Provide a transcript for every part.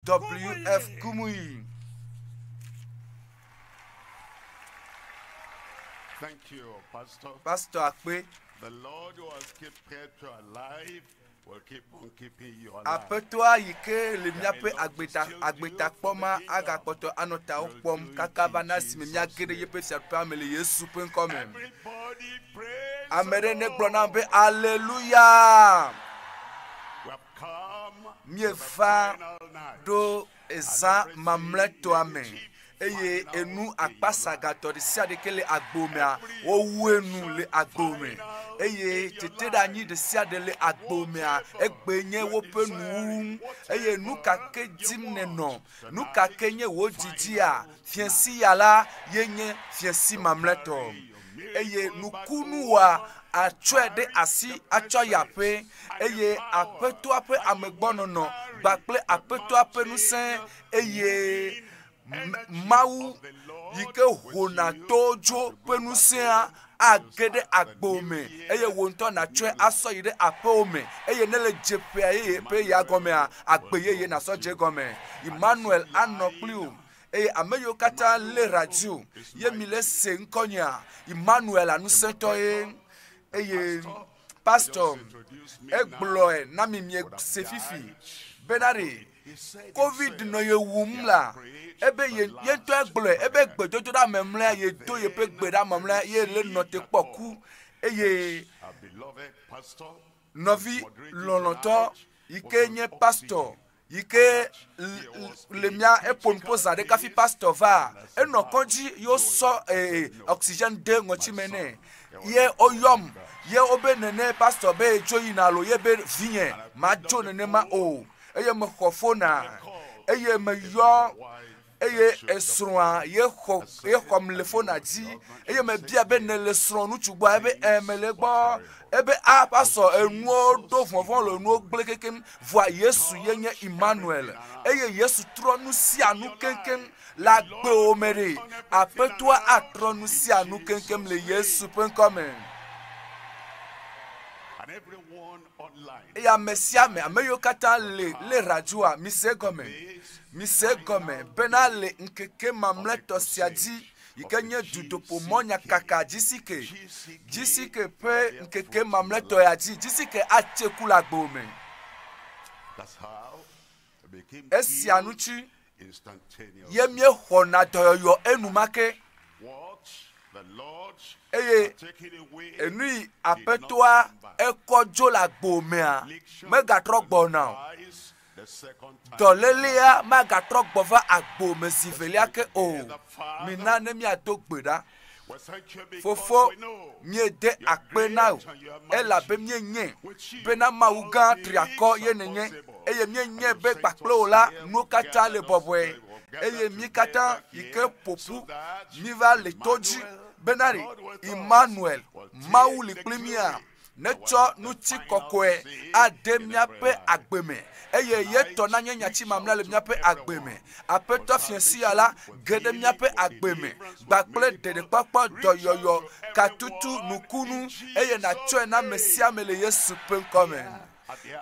W.F Kumuyi. Thank you, Pastor. Pasteur Kple. The Lord who has kept Petro alive will keep on keeping you alive. Apetoa yike le miape agbeta kpoma aga kpoto anota ukpom kakabana simia gede yepe siapa mele Yesu penkome. Everybody praise. Amere ne glonambe hallelujah. We have come Miefa final night. do eza mamleto amen. Eye enu akpasa gatori siade kele agbomea owenu le agbome. Eye tete da nyi de siade le agbomea egbenye wopenu. Eye nu kake dimne no nu kake nye wojidia fiensi yala yenye fiensi mamleto. Eye nukunu wa atwede asi acho yape eye apeto ape amegbono no Kple apeto ape nusen eye Mawu yike hona tojo penusia agede agbome eye wonto na twe aso yide apome eye nele jepe eye pe ya gome agbeye na so je gome Imanuel anokliu eye ameyo kata le radio ye mile se nkonya Imanuel anusento eye pastor egloe na mimie sefifi benari COVID no ye wumla ebe ye to egloe ebe gbedodo da memla ye to ye pe gbeda memla ye le note poku eye novi loloto ikenye pastor yike lemia eponpoza de kafi pastor va eno konji yo so oxygen de ngochimene ye oyom ye obenene pastor be joyi na lo ye be vinye ma jo nene ma o eye me khofona eye me yo eye esroa ye khom le fona di eye me bia be ne le sron nu chugbo ebe emele gbo ebe a pastor enwo do fonfon lo nu ogle kekem voi Yesu yenye Imanuel eye Yesu tronu si anu kenken la gbe omere apetoa atronu si anu kenkem le Yesu penkome. And everyone online. Eya mesia me ameyo kata le radio mise gome bena le nkeke mamleto siaji ikenye dudopo monya kaka jisike pe nkeke mamleto yaji jisike achekula gbome. That's how it became Esianuchi instantaneous. yemie hona doyo enumake What the Lord eye had taken away enui apetoa ekojo la gbomea megatrogbo now the second time. dolelia magatrogbo va agbome sivelia ke o minane mi adogbeda We thank you because fofo we know mie de akpe na o ela be mie nye bena mauga triako ye nenye eye mie nye be Kple ola nu kata le bobwe eye mi kata ike popu mi va le toji benari Imanuel Mawu li plimia necho Ŋutikɔkɔɛ ademia pe agbeme eye ye to na nyanya chi mamla le mia pe agbeme apeto fiensi ala gede mia pe agbeme Kple dede kpakpa doyoyo katutu nukunu eye na tsoe na mesia mele Yesu penkome.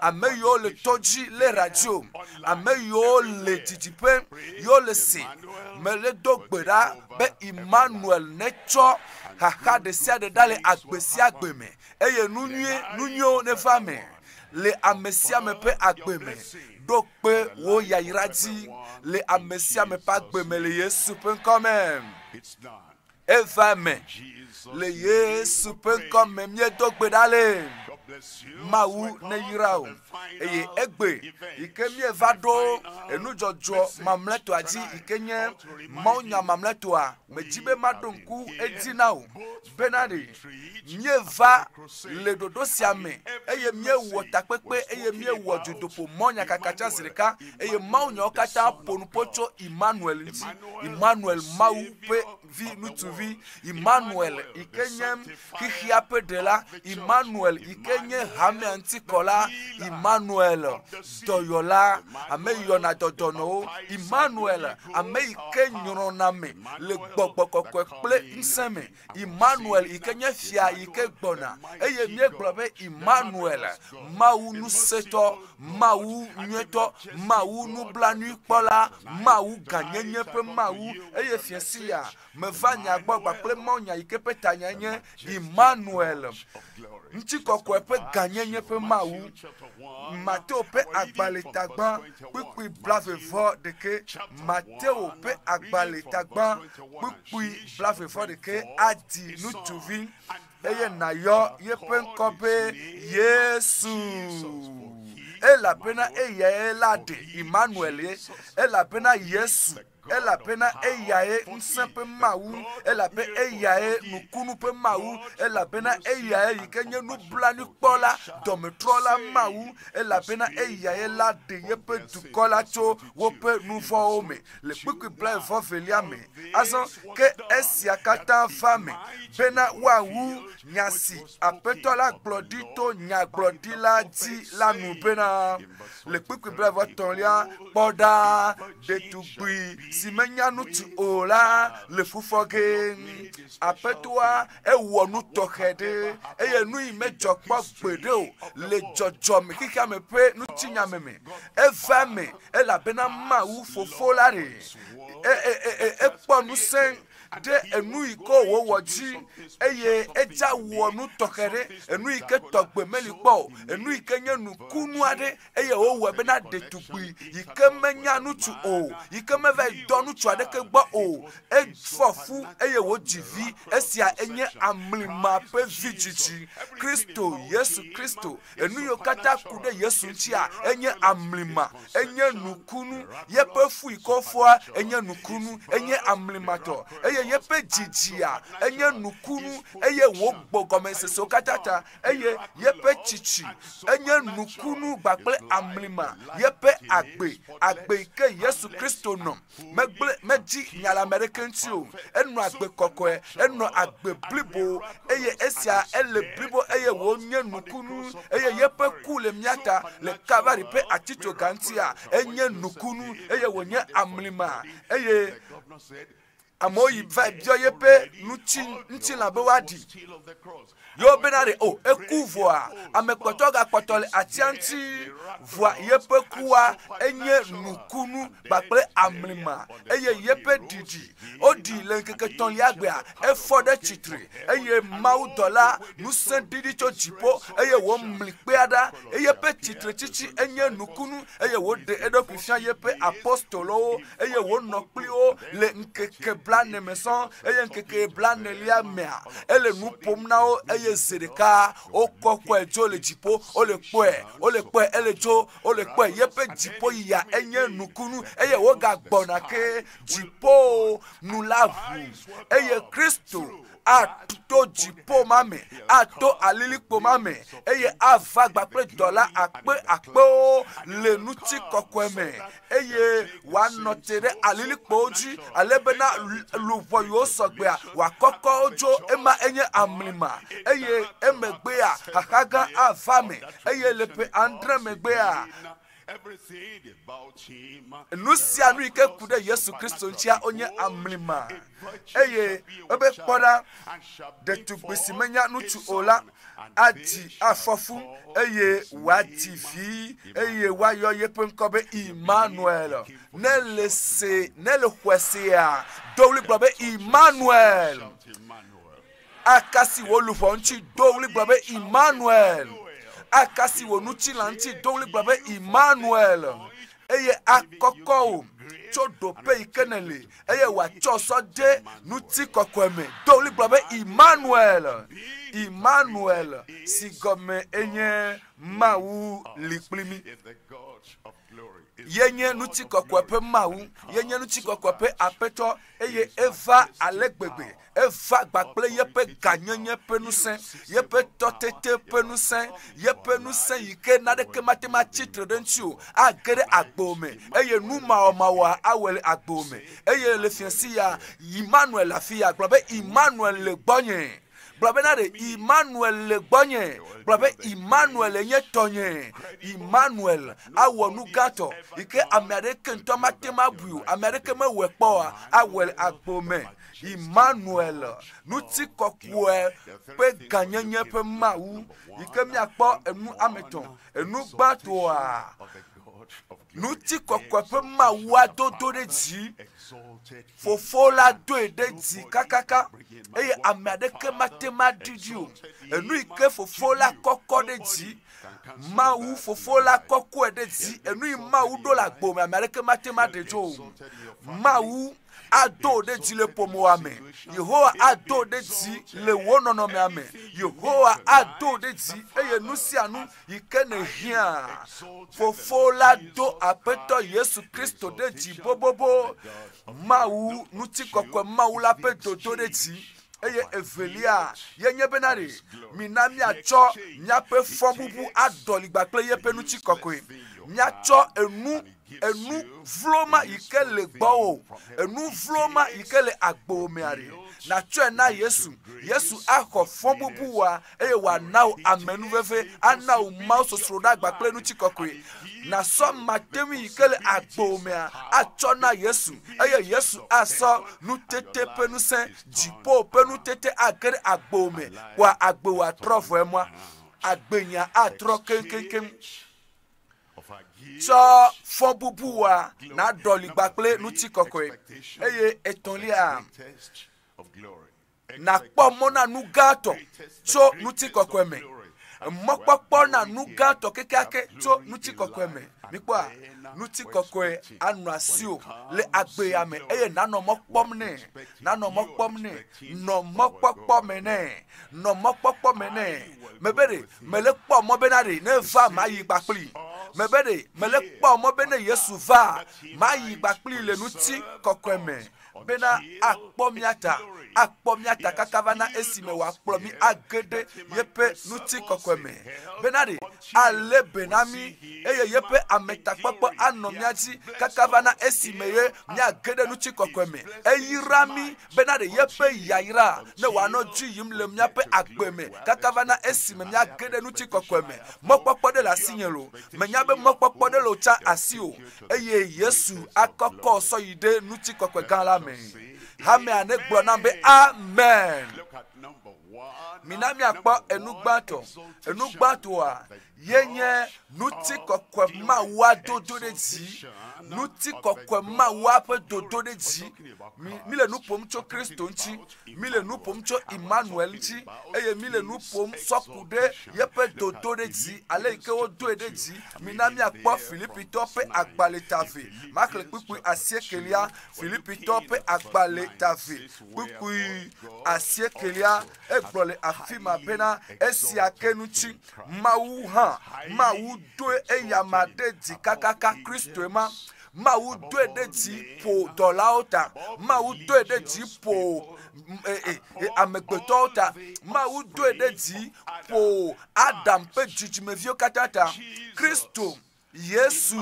Ameyo le toji le radio ameyo le didipe yo le si mele dogbera be Imanuel necho haha de sia de dale agbesi agbeme eye nunyo ne fame le amesia me pe agbeme dokpe wo ya iradi le amesia me pa agbeme le Yesu penkome it's done. evame le Yesu penkome mie dogbe dale God bless you. Mawu ne yirao eye egbe ike mie vado enu jojo mamleto aji ikenye maunya mamleto a mejibe madonku edinao benari mie va le dodo siame eye mie wo takpepe eye mie wo judopo monya kakacha sirika eye maunya okata ponupocho Imanuel nti Imanuel Mawu pe vi nutuvi. Imanuel ikenye kihia pe de la. Imanuel ikenye hame antikola. Imanuel doyola ame yona dodono. Imanuel ame ikenyo name le gbɔgbɔkɔkɔɛ kple nseme. Imanuel ikenye fia ike gbɔna. Eye mie gblɔbe Imanuel Mawu nuseto, Mawu nyueto, Mawu nublanui kpɔla, Mawu ganyenye pe Mawu. Eye fiensia me va nya gbɔ gbakple mɔnya ike pe tanya nye Imanuel Ŋutikɔkɔɛ pe ganyenye pe Mawu. Mateo pe agbaletagba kpikpi blavevɔ deke. Mateo pe agbaletagba kpikpi blavevɔ deke adi nutuvi. Eye nayo ye pe ŋkɔ be Yesu. Elabena eya elade Imanuel ye. Elabena Yesu. Elabena eyae nsempe Mawu. Elabe eyae nukunu pe Mawu. Elabena eyae yikenye nublani kpola dometrola Mawu. Elabena eyae la de yepe dukola cho wope nuvo ome. Le kpikwi bla evo velia me. Azon ke esia kata fame. Bena wawu nyasi apetola glodito nya glodila di la nubena. Le kpikwi bla evo tonlia poda detugui. Si menya nutu ola le fufoge apetoa ewo nu tokhede eye nu imejo gbo gbede o le jojo me kika me pe nu tinya meme evame elabena Mawu fofo lare epo nu sen de enu iko wo woji eye eja wo nu tokere enu ike togbe melikpo enu ike nye nu kunu ade eye wo we bena de tugbi ike menya nu tu o ike meve do nu tu ade ke gbo o e fofu eye wo jivi esia enye amlima pe vijiji Kristo Yesu Kristo enu yo kata kude Yesu ntia enye amlima enye nukunu yepe fu ikofo enye nukunu enye amlimato yepe jijia enye nukunu eye wo gbogome seso katata eye yepe chichi enye nukunu gbakple amlima yepe agbe ke Yesu Kristo no meji nyala American tio enu agbe kokoe enu agbe blibo eye esia ele blibo eye wo nye nukunu eye yepe kule miata le kavari pe atito gantia enye nukunu eye wo nye amlima eye amoyi va bio yepe nuti la be wadi yo benare o ekuvoa amekpoto ga potole atianti voa yepe kuwa enye nukunu bakple amlima eye yepe didi odi lenkeke ton liagbea efode chitre eye Mawu dola nusen didi cho jipo eye wo mlikpeada eye pe chitre chichi enye nukunu eye wo de edopifia yepe apostolo eye wo nokplio le nkeke blane meson eye nkeke blane lia mea ele nu pomnao eye zedeka okokwe jo le jipo ole kwe ele jo ole kwe yepe jipo ya enye nukunu eye wo ga gbona ke jipo nulavu eye Kristo ato jipo mame ato alilikpo mame eye avagba pe dola akpe o le Ŋutikɔkɔɛ me eye wa notere alilikpo oji alebena luvo yo sogbea wa koko ojo ema enye amlima eye emegbea hakaga avame eye lepe andre megbea nusia nu ike kude Yesu Kristo ntia onye amlima eye obe kpoda de tugbisi menya nutu ola adi afofu eye wati fi eye wayo yepe nkobe Imanuel nele hwesia dowli blobe Imanuel akasi wolufo nchi dowli blobe Imanuel akasi wonuchi lanti dowli blobe Imanuel eye akoko chodo pe ikenele eye wa choso de Ŋutikɔkɔɛ me dowli blobe Imanuel sigome enye Mawu likplimi yenye Ŋutikɔkɔɛ pe Mawu, yenye Ŋutikɔkɔɛ pe Aƒetɔ, eye eva ale gbegbe, eva gbakple yeƒe ganyenye pe nusẽ, yeƒe tɔtete pe nusẽ, yeƒe nusẽ yi ke naneke mate ma tsitre ɖe ŋuti o, age ɖe agbo me, eye nu mawɔmawɔa awɔ le agbo me, eye le fiasi ya Imanuel afi ya gblɔ be Imanuel le gbɔnye. Gblɔ be na ɖe Imanuel le gbɔnye, gblɔ be Imanuel nye tɔnye. Imanuel awɔ nu gãtɔ yi ke ame aɖeke ŋutɔ mate ma bui o, ame aɖeke mewɔe kpɔa awɔ le agbo me. Imanuel, Ŋutikɔkɔɛ pe ganyenye pe Mawu yi ke miakpɔ enu ame etɔ̃, enu gbãtɔa Ŋutikɔkɔɛ pe Mawu adodo ɖe dzi. Fofo la doe ɖe dzi kakaka, eye ame aɖeke mate ma ɖiɖi o. Enu yi ke fofo la kɔkɔ ɖe dzi, Mawu fofo la kɔkɔe ɖe dzi, enu yi Mawu ɖo le agbo me, ame aɖeke mate ma ɖe dzo o. Mawu ado ɖe dzi le ƒomoa me, Yehowa ado ɖe dzi le wo nɔnɔmea me, Yehowa ado ɖe dzi, eye nu sia nu yi ke ne hiã, fofo la do Aƒetɔ Yesu Kristo ɖe dzi bobobo. Mawu, Ŋutikɔkɔɛ Mawu la pe dodo ɖe dzi, eye evelia yenye bena ɖe mina miatsɔ miaƒe fɔbubu adɔli gbakple yeƒe Ŋutikɔkɔe, miatsɔ enu vloma yi ke le gbɔwò, enu vloma yi ke le agbo mea ɖe, natsɔe na Yesu. Yesu axɔ fɔbubuwa, eye wòana wò amenuveve, ana wò Mawu sosro ɖe gbakple Ŋutikɔkɔe. Nasɔ matemi yi ke le agbo mea atsɔ na Yesu, eye Yesu asɔ nutete pe nusẽ, dziƒo pe nutete age ɖe agbo me, kpoa agbe wòatrɔ vɔe mɔa, agbenya atrɔ keŋkeŋkeŋ. Tsɔ fɔbubuwa na dɔli gbakple Ŋutikɔkɔe, eye etɔ̃lia nakpɔ mɔ na nu gãtɔ tso Ŋutikɔkɔe me. Mɔkpɔkpɔ na nu gãtɔ kekeake tso Ŋutikɔkɔe me. Mikpɔa Ŋutikɔkɔe anɔ asi o le agbea me, eye nanɔ mɔ kpɔm nɛ, nanɔ mɔ kpɔm nɛ, nɔ mɔkpɔkpɔ me nɛ, nɔ mɔkpɔkpɔ me nɛ. Mebe ɖe mele kpɔ mɔ bena ɖe ne va ma yi gbakpli. Mebe ɖe mele kpɔ mɔ bena Yesu va ma yi gbakpli le Ŋutikɔkɔe me, bena akpɔ miata kaka va na esime wòakplɔ mi age ɖe yeƒe Ŋutikɔkɔe me, bena ɖe ale bena mi, eye yeƒe ametakpɔkpɔ anɔ mia dzi kaka va na esime ye miage ɖe Ŋutikɔkɔe me, eyra mi bena ɖe yeƒe yayra ne wòanɔ dzi yim le miaƒe agbe me kaka va na esime miage ɖe Ŋutikɔkɔe me. Mɔkpɔkpɔ ɖe le asinye lo, menya be mɔkpɔkpɔ ɖe le wòtsa asi o, eye Yesu akɔkɔ sɔ yi ɖe Ŋutikɔkɔe gã la me. Hamea ne gblɔ nam be amen. Mina miakpɔ enu gbãtɔa yenye Ŋutikɔkɔe Mawu adodo ɖe dzi, Ŋutikɔkɔe Mawu aƒe dodo ɖe dzi. Mi le nu ƒom tso Kristo ŋuti, mi le nu ƒom tso Imanuel ŋuti, eye mi le nu ƒom sɔku ɖe yeƒe dodo ɖe dzi, ale yi ke wodoe ɖe dzi. Mina miakpɔ Filipitɔ ƒe agbalẽ ta ve, Makle kpukpui asiekelia, Filipitɔ ƒe agbalẽ ta ve, kpukpui asiekelia, egblɔ le afi ma bena esia ke ŋuti Mawu hã, Mawu doe eyama ɖe dzi kakaka Kristo ma. Mawu doe ɖe dzi ƒo dɔlawo ta, Mawu doe ɖe dzi ƒo amegbetɔwo ta, Mawu doe ɖe dzi ƒo Adam ƒe dzidzimeviwo katã ta. Kristo Yesu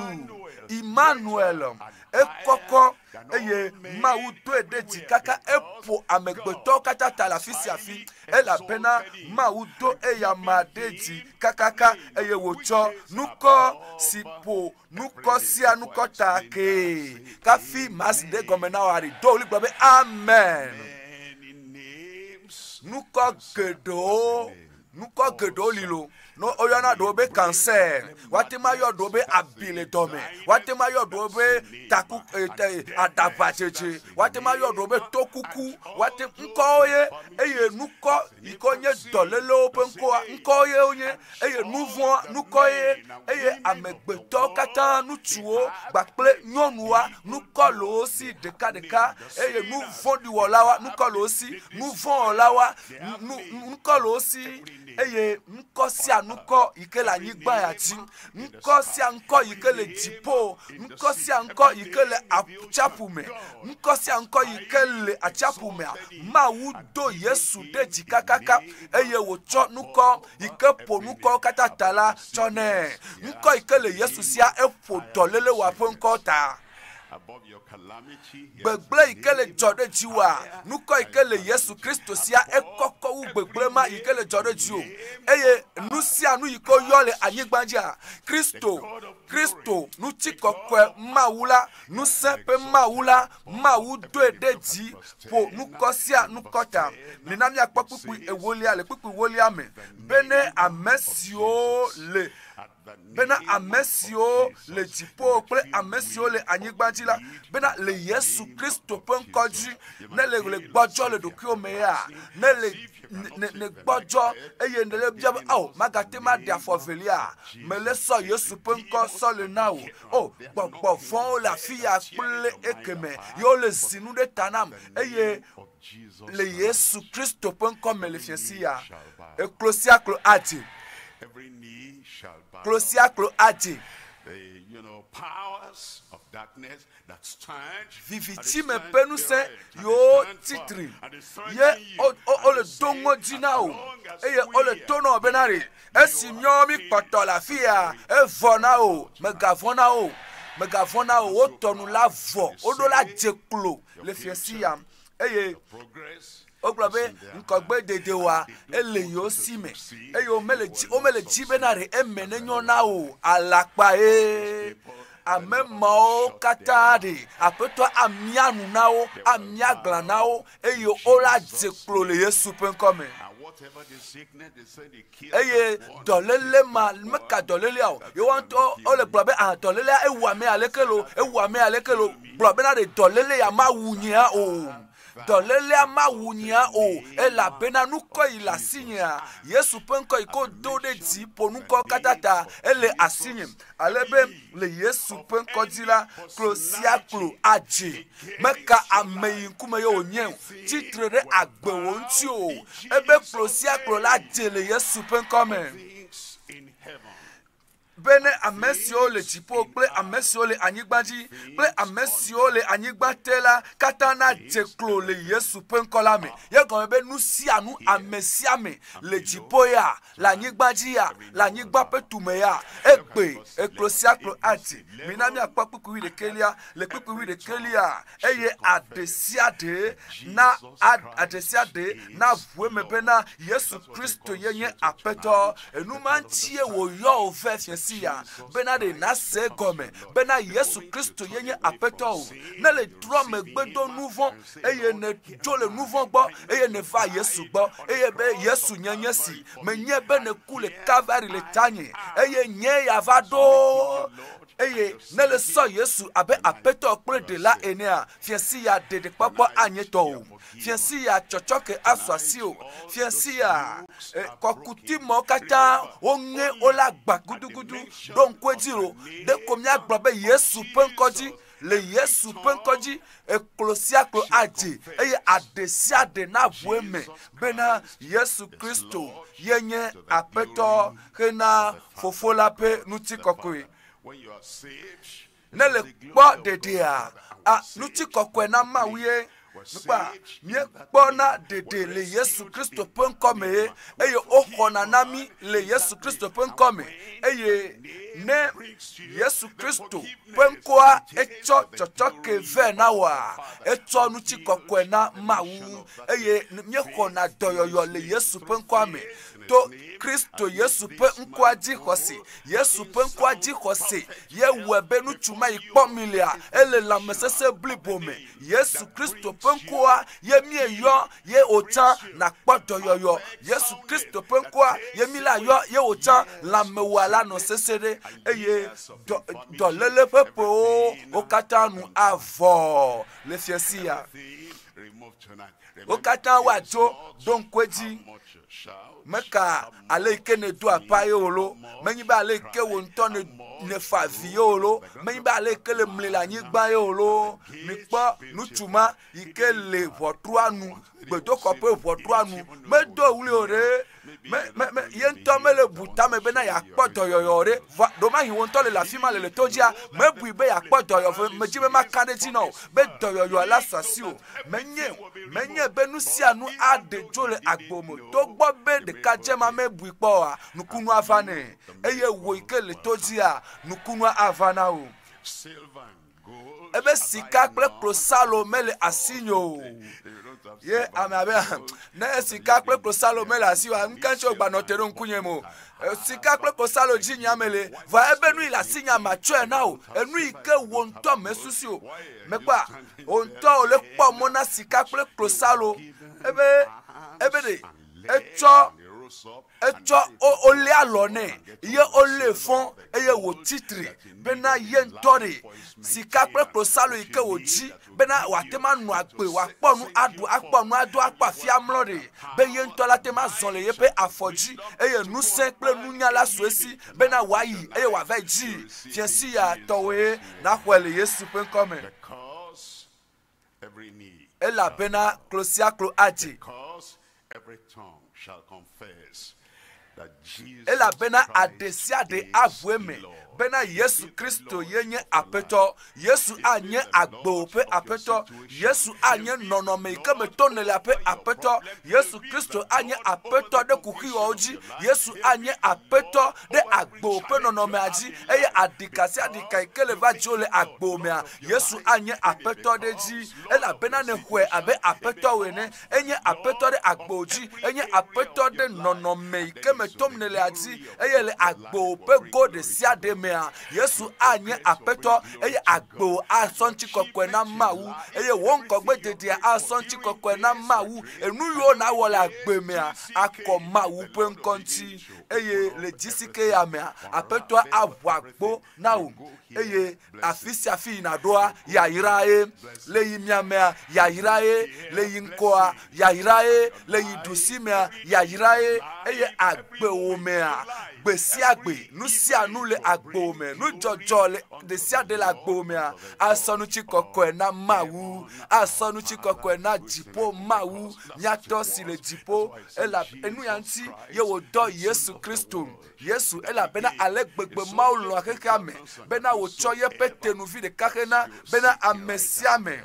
Imanuel ekɔkɔ, eye Mawu doe ɖe dzi kaka eƒo amegbetɔwo katã ta le afi sia afi, elabena Mawu do eyama ɖe dzi kakaka, eye wòtsɔ nukɔ si ƒo nukɔ sia nukɔ ta ke kafi masi ɖe gɔme na wòa ɖi do wòli gblɔ be amen. Nukɔ geɖewo li lo. No oyana ɖewo be cancer, wate ma yɔ ɖewo be abi le dɔme, wate ma yɔ ɖewo be taku adabatsetse, wate ma yɔ ɖewo be tokuku, wate ŋkɔwo ye, eye nukɔ yi ke nye dɔlélewo ƒe ŋkɔwo ye wonye, eye nuvɔ nukɔ ye, eye amegbetɔwo katã ŋutsuwo gbakple nyɔnuwoa nukɔ le wo si ɖekaɖeka, eye nuvɔ̃ɖiwɔlawoa nukɔ le wo si, nuvɔ̃wɔlawoa nukɔ le wo si, eye nkosia nuko ikele anyigba ya ti nkosia nko ikele jipo nkosia nko ikele achapume nkosia nko ikele achapume Mawu do Yesu de jikakaka eye wocho nuko ikepo nuko katatala chone nko ikele Yesu sia epo dolele wa ponkota above your calamity. Begble ikele jode jiwa nuko ikele Yesu Kristo sia ekoko u begble ma ikele jode jiwo eye nusia nu iko yole anyigbaja Kristo Ŋutikɔkɔɛ Mawula nusepe Mawula Mawu do edeji po nukosia nukota minami akpokpu ewolia le kpukpu wolia me bene amesio le jipo kple amesio le anyigbaji la bena le Yesu Kristo penkoji ne le gbɔdzɔ le dokuo me ya ne le gbɔdzɔ eye ne le bia o magate ma de afɔvelia me le sɔ Yesu penko sɔ le na o gbɔgbɔ vɔn la fia kple ekeme yo le zinu de tanam eye le Yesu Kristo penko me le fiesi ya eklosia klo ati Every knee shall bow. Klosia klo ati Powers of darkness that stand. Viviti me penuse yo titri ye o le dongo dinao eye o le tono benari esinyo mi kpotola fia evona o megavona o o tonu la vo o do la jeklo le fiesia eye oglobe nkogbe dede wa ele yo sime eyo mele ji benari emenenyo na o alakpa amemao katade apeto amianu nao amiagla nao eyo ola jeklo le Yesu penkome eye dolele ma meka dolele o you want o le globe dolele ewa me alekelo globe na de dolele ya ma wunya o dolele ama wunya o ela bena nuko ila sinya Yesu penko iko do de ti ponuko katata ele asinye alebe le Yesu penko dila klosia klo aji meka ameyin kuma yo onyen titre de agbewo nti o ebe klosia klo la de le Yesu penko men bene amesio le jipo kple amesio le anyigbaji kple amesio le anyigbatela katana jeklo le Yesu penkola me ye gome be nusia nu amesia me le jipo ya la anyigbaji ya la anyigba petume ya egbe eklosia klo ati minami akpapuku wi de kelia eye adesiade na vue me bena Yesu Kristo yenye apeto enumantie wo yo ofefie ya benade na se gome bena Yesu Kristo yenye apeto na le drum gbedo nouveau eye ne jo le nouveau gbo eye ne va Yesu gbo eye be Yesu nyenye si menye be ne kule Calvary le tanye eye nye ya vado eye ne le so Yesu abe apeto kple de la enea fiesi ya de papo anyeto fiesi ya chochoke aswasi o fiesi ya kokuti mo kata onge ola gba gudugudu don kwejiro de komia gbabe Yesu penkoji le Yesu penkoji eklosia klo aji eye adesia de na bueme bena Yesu Kristo yenye apeto kena fofola pe Ŋutikɔkɔɛ nele kpo dedea Ŋutikɔkɔɛ na mawie Nupa mie kpona dede le Yesu Kristo penkome eye ohona nami le Yesu Kristo penkome eye ne Yesu Kristo penkoa echo chochoke ve na wa echo Ŋutikɔkɔɛ na Mawu eye mie hona doyoyo le Yesu penkome to Kristo Yesu pe nkwaji hosi Yesu pe nkwaji hosi ye webe nuchuma ikpomilia ele la mesese blibome Yesu Kristo pe nkwa ye mieyo ye ota na kpodoyoyo Yesu Kristo pe nkwa ye mila yo ye ota la mewala no sesere eye dolele pepo okatanu avo le fiesia okata wajo donkweji meka aleke ne do apaye olo menyiba aleke wonto ne favi olo menyiba aleke le mlela nyigba olo nikpo nutuma ikele votuanu gbedoko pe vodroanu me do wuli ore me yento me le buta me bena ya kpoto yoyore do ma hiwonto le la fima le tojia me bui be ya kpoto yo me jibe makane ti no be do yoyo la swasi o menye benu sianu ade jole agbomo to gbo be de kaje ma me bui po a nukunu avane eye wo ike le tojia nukunu avana o ebe sika kple klosalo mele asinyo ye amabe na sika kple klosalo mele asiwa nkancho gba no tero nkunye mo sika kple klosalo jinya mele va ebe nu ila sinya macho na o enu ike wonto mesusi o mekpa onto le po mo na sika kple klosalo ebe de echo ole alone ye ole fon eye wo titri bena ye ntori sika kple klosalo ike oji bena watema nu agbe wa ponu adu akpa fiamlore be ye ntola tema zonle ye pe afoji eye nu sen kple nunya la suesi bena wayi eye wa veji fiensi ya towe na kwele Yesu pe nkome ela bena klosia klo aji every tongue shall confess that Jesus ela bena adesia de avweme bena Yesu Kristo yenye apeto Yesu anye agbo pe apeto Yesu anye nonome ikeme tonele ape apeto Yesu Kristo anye apeto de kuki oji Yesu anye apeto de agbo pe nonome aji eye adikasi adika ikele va jole agbo mea Yesu anye apeto de ji ela bena ne hwe abe apeto wene enye apeto de agbo ji enye apeto de nonome ikeme tonele aji eye le agbo pe go de sia de Yesu anye apeto eye agbo asonchi kokwe na Mawu eye wonko gbedede asonchi kokwe na Mawu enu yo na wole agbemea akọ Mawu pe nkonti eye le jisike ya me apeto abwagbo na o eye afisi afi na doa ya irae le yimiamea ya irae le yinkoa ya irae le yidusimea ya irae eye agbe omea gbesiagbe nusia nu le agbo me nu jojo le de sia de la agbo me asonu chikoko na Mawu asonu chikoko na jipo Mawu nyato si le jipo ela enu yanti ye wo do Yesu Kristo Yesu ela bena alegbegbe Mawu lo akeka me bena wo choye petenu vi de kakena bena amesiame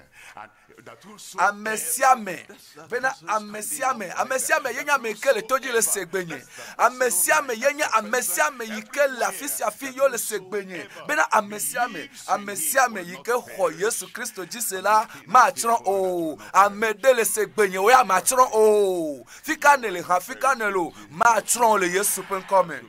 amesiame bena amesiame yenya mekele toji le segbenye amesiame yenya amesiame yikele afisi afi yo le segbenye bena amesiame yike ho Yesu Kristo jisela ma tron o amede le segbenye o ya ma tron o fika nele ha fika nelo ma tron le Yesu pen come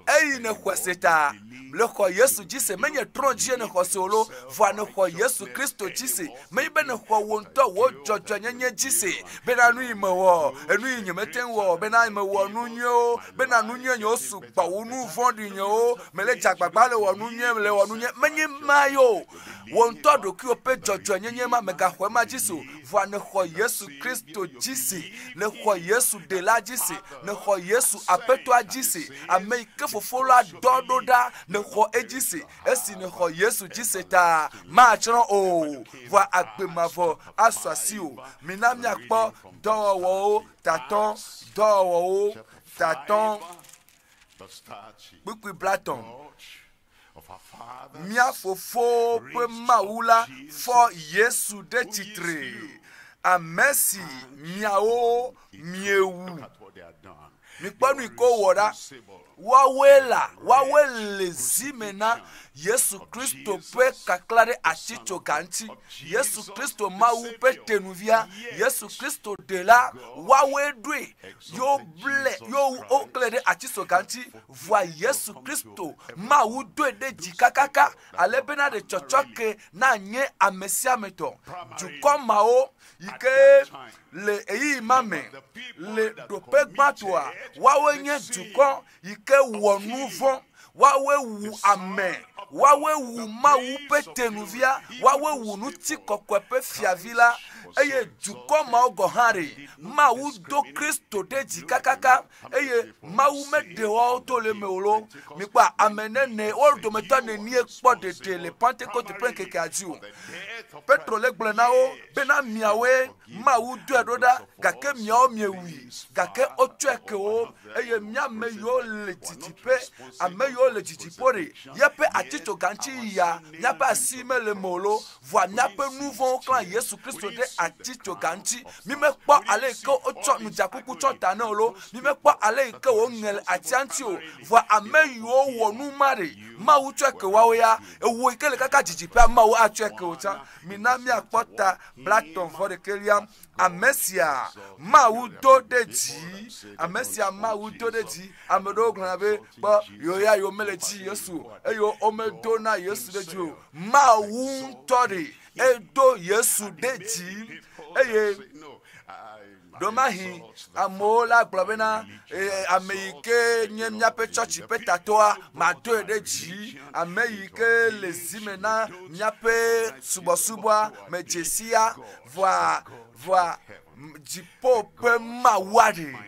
eyi ne kweseta le ko Yesu jise menye tron je ne ko solo va ne ko Yesu Kristo jise me be ne ko wonto wo jojo nyenye jise be na nu imewo enu inyemeten wo be na imewo nu nyo be na nu nyo osu gba wo nu vondi nyo mele jagbagba le wo nu nye le wo nu nye menye mayo wonto do ki o pe jojo nyenye ma mega hwe ma jise va ne ko Yesu Kristo jise ne ko Yesu de la jise ne ko Yesu apeto jise ame ke fofola dododa ne ko ejise esi ne ko Yesu jise ta ma chron o va agbemavo aswasi o minam yakpo dowo taton dowo taton bukwi blaton mia fofo pe maula for Yesu de titre a merci miao miewu mi panu iko wora wawele zimena Yesu Kristo pe kaklare achicho kanti Yesu Kristo Mawu pe tenuvia Yesu Kristo de la wawedwe yo ble yo oklere achiso kanti voa Yesu Kristo Mawu dwe de jikakaka alebena de chochoke na nye amesiameto jukomao ike le eyi mame le dopegmatwa wawenye jukon ike wonuvon wawe wu amen wawe wu Mawu pe tenuvia wawe wu Ŋutikɔkɔɛ pe fiavila eye dukɔ mawo gɔ hã ɖe Mawu do Kristo ɖe dzi kakaka eye Mawu meɖe woawo to le me o lo mi kpɔ ame nene wo dometɔ nenie kpɔ ɖeɖe le Pentecote ƒe ŋkekea dzi o. Petro le gblɔ na wo bena miawoe Mawu dɔe ɖo ɖa gake miawo miewui gake wotsɔe ke wo eye miame yiwo le didiƒe ame yiwo le didiƒo ɖe yeƒe atitsoga ŋuti yia miaƒe asi mele me o lo vɔa miaƒe nu vɔ̃wo klã Yesu Kristo ɖe atitsoga ŋuti mi mekpɔ ale yi ke wotsɔ nudzakuku tsɔ ta ne o lo mi mekpɔ ale yi ke woŋe le atia ŋuti o vɔa ame yiwo wɔ nu ma ɖe Mawu tsɔe ke woawo ya ewo yi ke le kaka didiƒea Mawu atsɔe ke wo tsã mina miakpɔ ta blatɔ̃-vɔ-ɖekelia ame sia Mawu do ɖe dzi ame sia Mawu do ɖe dzi ame ɖewo gblɔna be kpɔ yewo ya yewo mele dzi Yesu eye womedo na Yesu ɖe dzi o Mawu ŋutɔ ɖe edo Yesu ɖe dzi eye domahi amewo la gblɔ bena ame yi ke nye miaƒe tsɔtsi ƒe tatoa madoe ɖe dzi ame yi ke le zi me na miaƒe subɔsubɔa me dzesia vɔa dziƒo ƒe Mawua ɖe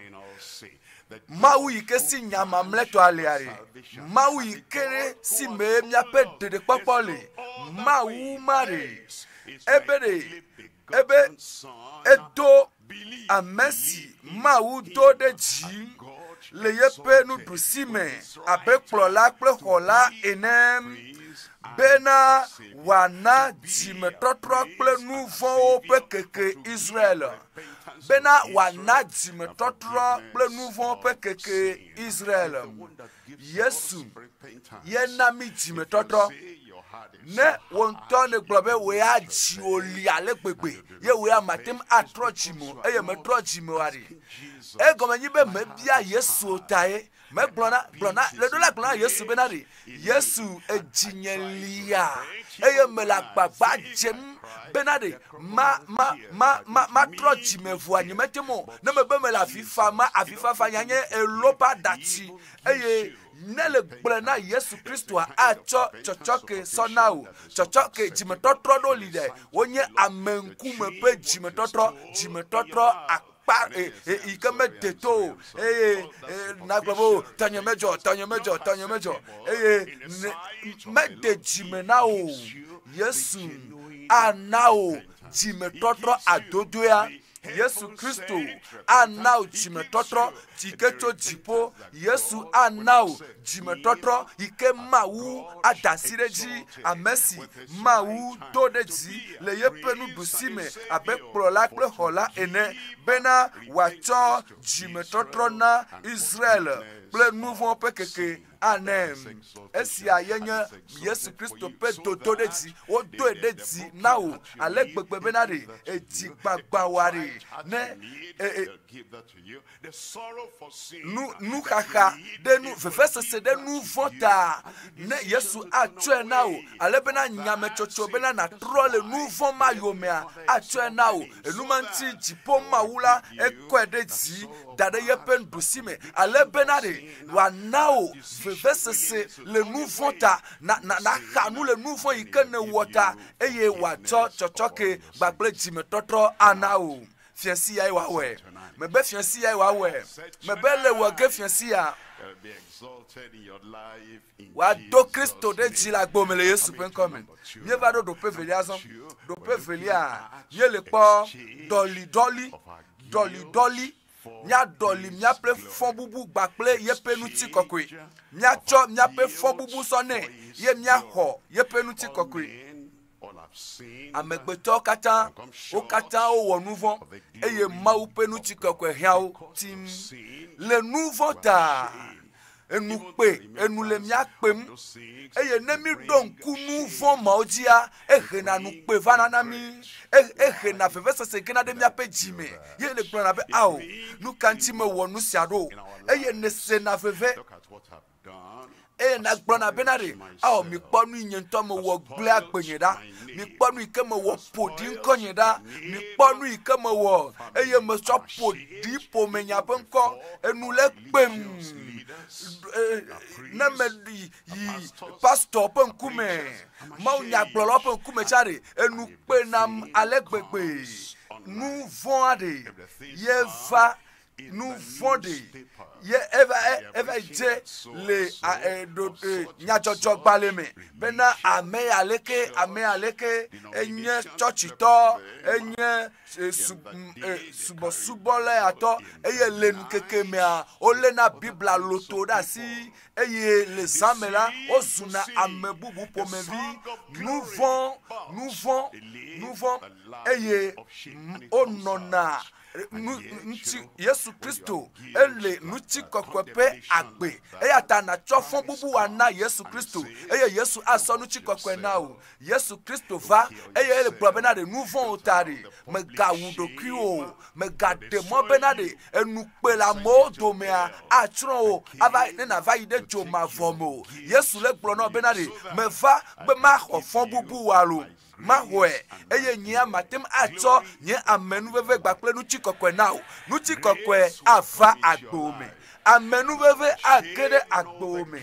Mawu yi ke si nyamamlɛtɔa lea ɖe Mawu yi ke si me miaƒe ɖeɖekpɔkpɔ le Mawu ma ɖe ebe edo ame si Mawu do ɖe dzi le yeƒe nuɖusi me abe kplɔla kple xɔla ene bena wòana dzimetɔtrɔ kple nu vɔ̃wo ƒe keke Israel bena wòana dzimetɔtrɔ kple nu vɔ̃wo ƒe keke Israel Yesu yena mi dzimetɔtrɔ ne wo ŋutɔ ne gblɔ be wo ya dzi wo lia le gbegbe ye wo ya matem atrɔ dzime eye metrɔ dzime wa ɖe egɔme nyi be mebia Yesu ta ye megblɔna le ɖo la gblɔna Yesu bena ɖe Yesu edzinye lia eye mele agbagba dzem bena ɖe matrɔ dzime vɔa nye metem o ne mebe mele avifa ma avifafa nyanye elopa datsi eye ne le gblẽ na Yesu Kristoa atsɔ tsɔtsɔke sɔna o tsɔtsɔke dzimetɔtrɔ ɖo li ɖe wonye ame ŋkume ƒe dzimetɔtrɔ akpa yi ke mede to o eye nagblɔ be o tɔnye medzɔ eye mede dzime na o Yesu ana o dzimetɔtrɔ adodoea Yesu Kristo ana o dzimetɔtrɔ yi ke tso dziƒo Yesu ana o dzimetɔtrɔ yi ke Mawu ada asi ɖe dzi ame si Mawu do ɖe dzi le yeƒe nuɖusi me abe kplɔla kple xɔla ene bena wòatsɔ dzimetɔtrɔ na Israel kple nu vɔ̃ ƒe keke anem esia yenye Yesu Kristo ƒe dodo ɖe dzi wodoe ɖe dzi na wo ale gbegbe bena ɖe edzi gbagbawa ɖe ne nuxaxa ɖe nu vevesese ɖe nu vɔ̃ ta ne Yesu atsɔe na wo ale bena nyametsotso bena natrɔ le nu vɔ̃ ma yomea atsɔe na wo enuma ŋuti dziƒo Mawu la ekɔe ɖe dzi da ɖe yeƒe nuɖusi me ale bena ɖe wòana wo vevesese le nu vɔ̃ ta naxa nu le nu vɔ̃ yi ke ne wɔ ta eye wòatsɔ tsɔtsɔke gbagble dzimetɔtrɔ ana wo fiasi ya wòawɔe mebe fiasi ya wòawɔe mebe le wɔ ge fiasi ya wòado Kristo ɖe dzi le agbo me le Yesu ƒe ŋkɔ me míeva ɖo ɖoƒe velia zɔm ɖoƒe velia míele kpɔ dɔlidɔli míaɖɔli míaƒe fɔbubu gbakple yeƒe ŋutikɔkɔe míatsɔ míaƒe fɔbubu sɔ nɛ ye míaxɔ yeƒe ŋutikɔkɔe amegbetɔwo katã wowɔ nu vɔ̃ eye Mawu ƒe ŋutikɔkɔe hiãwo tim le nu vɔ̃ ta enu le míakpem eye ne mi ɖo ŋku nu vɔ̃ mawo dzia ehena nukpe vana na mi ehena vevesese gena ɖe míaƒe dzime ye le gblɔna be ao nu ka ŋuti mewɔ nu sia ɖo eye nesena veve eye nagblɔna bena ɖe ao mikpɔ nu nye ŋutɔ mewɔ gblẽ agbenye ɖa mikpɔ nu yi ke mewɔ ƒoɖi ŋkɔnye ɖa mikpɔ nu yi ke mewɔ eye metsɔ ƒoɖi ƒomenya ƒe ŋkɔ enu le kpem ne me yi pastor ƒe ŋkume Mawu nyagblɔla ƒe ŋkume tsa ɖe enu kpe nam ale gbegbe nous vendez, yeva nous vendez, eva ite le nyajojo baleme, bena ame aleke, enye chochito, enye subole ato, eye len keke mea, ole na Bibla loto da si, eye les amela, ozuna amebubu pomevi, nous vont, eye onona. Yesu Kristo ele Ŋutikɔkɔɛ agbe eya ta na tsɔ fɔn bubu wana Yesu Kristo eye Yesu asɔ Ŋutikɔkɔɛ na o Yesu Kristo va eye ele gblɔ bena de nu vɔn o ta de megawu ɖokui o megade mɔ bena de enukpe la mo domea atsrɔ̃ o ava ne na va yi ɖe dzoma vɔ me o Yesu le gblɔ na bena de meva be ma xɔ fɔn bubu wa lo. Mahwe eye nyia matem atsɔ nye amenuveve gbakple Ŋutikɔkɔɛ na o Ŋutikɔkɔɛ ava agbome amenuveve age ɖe agbome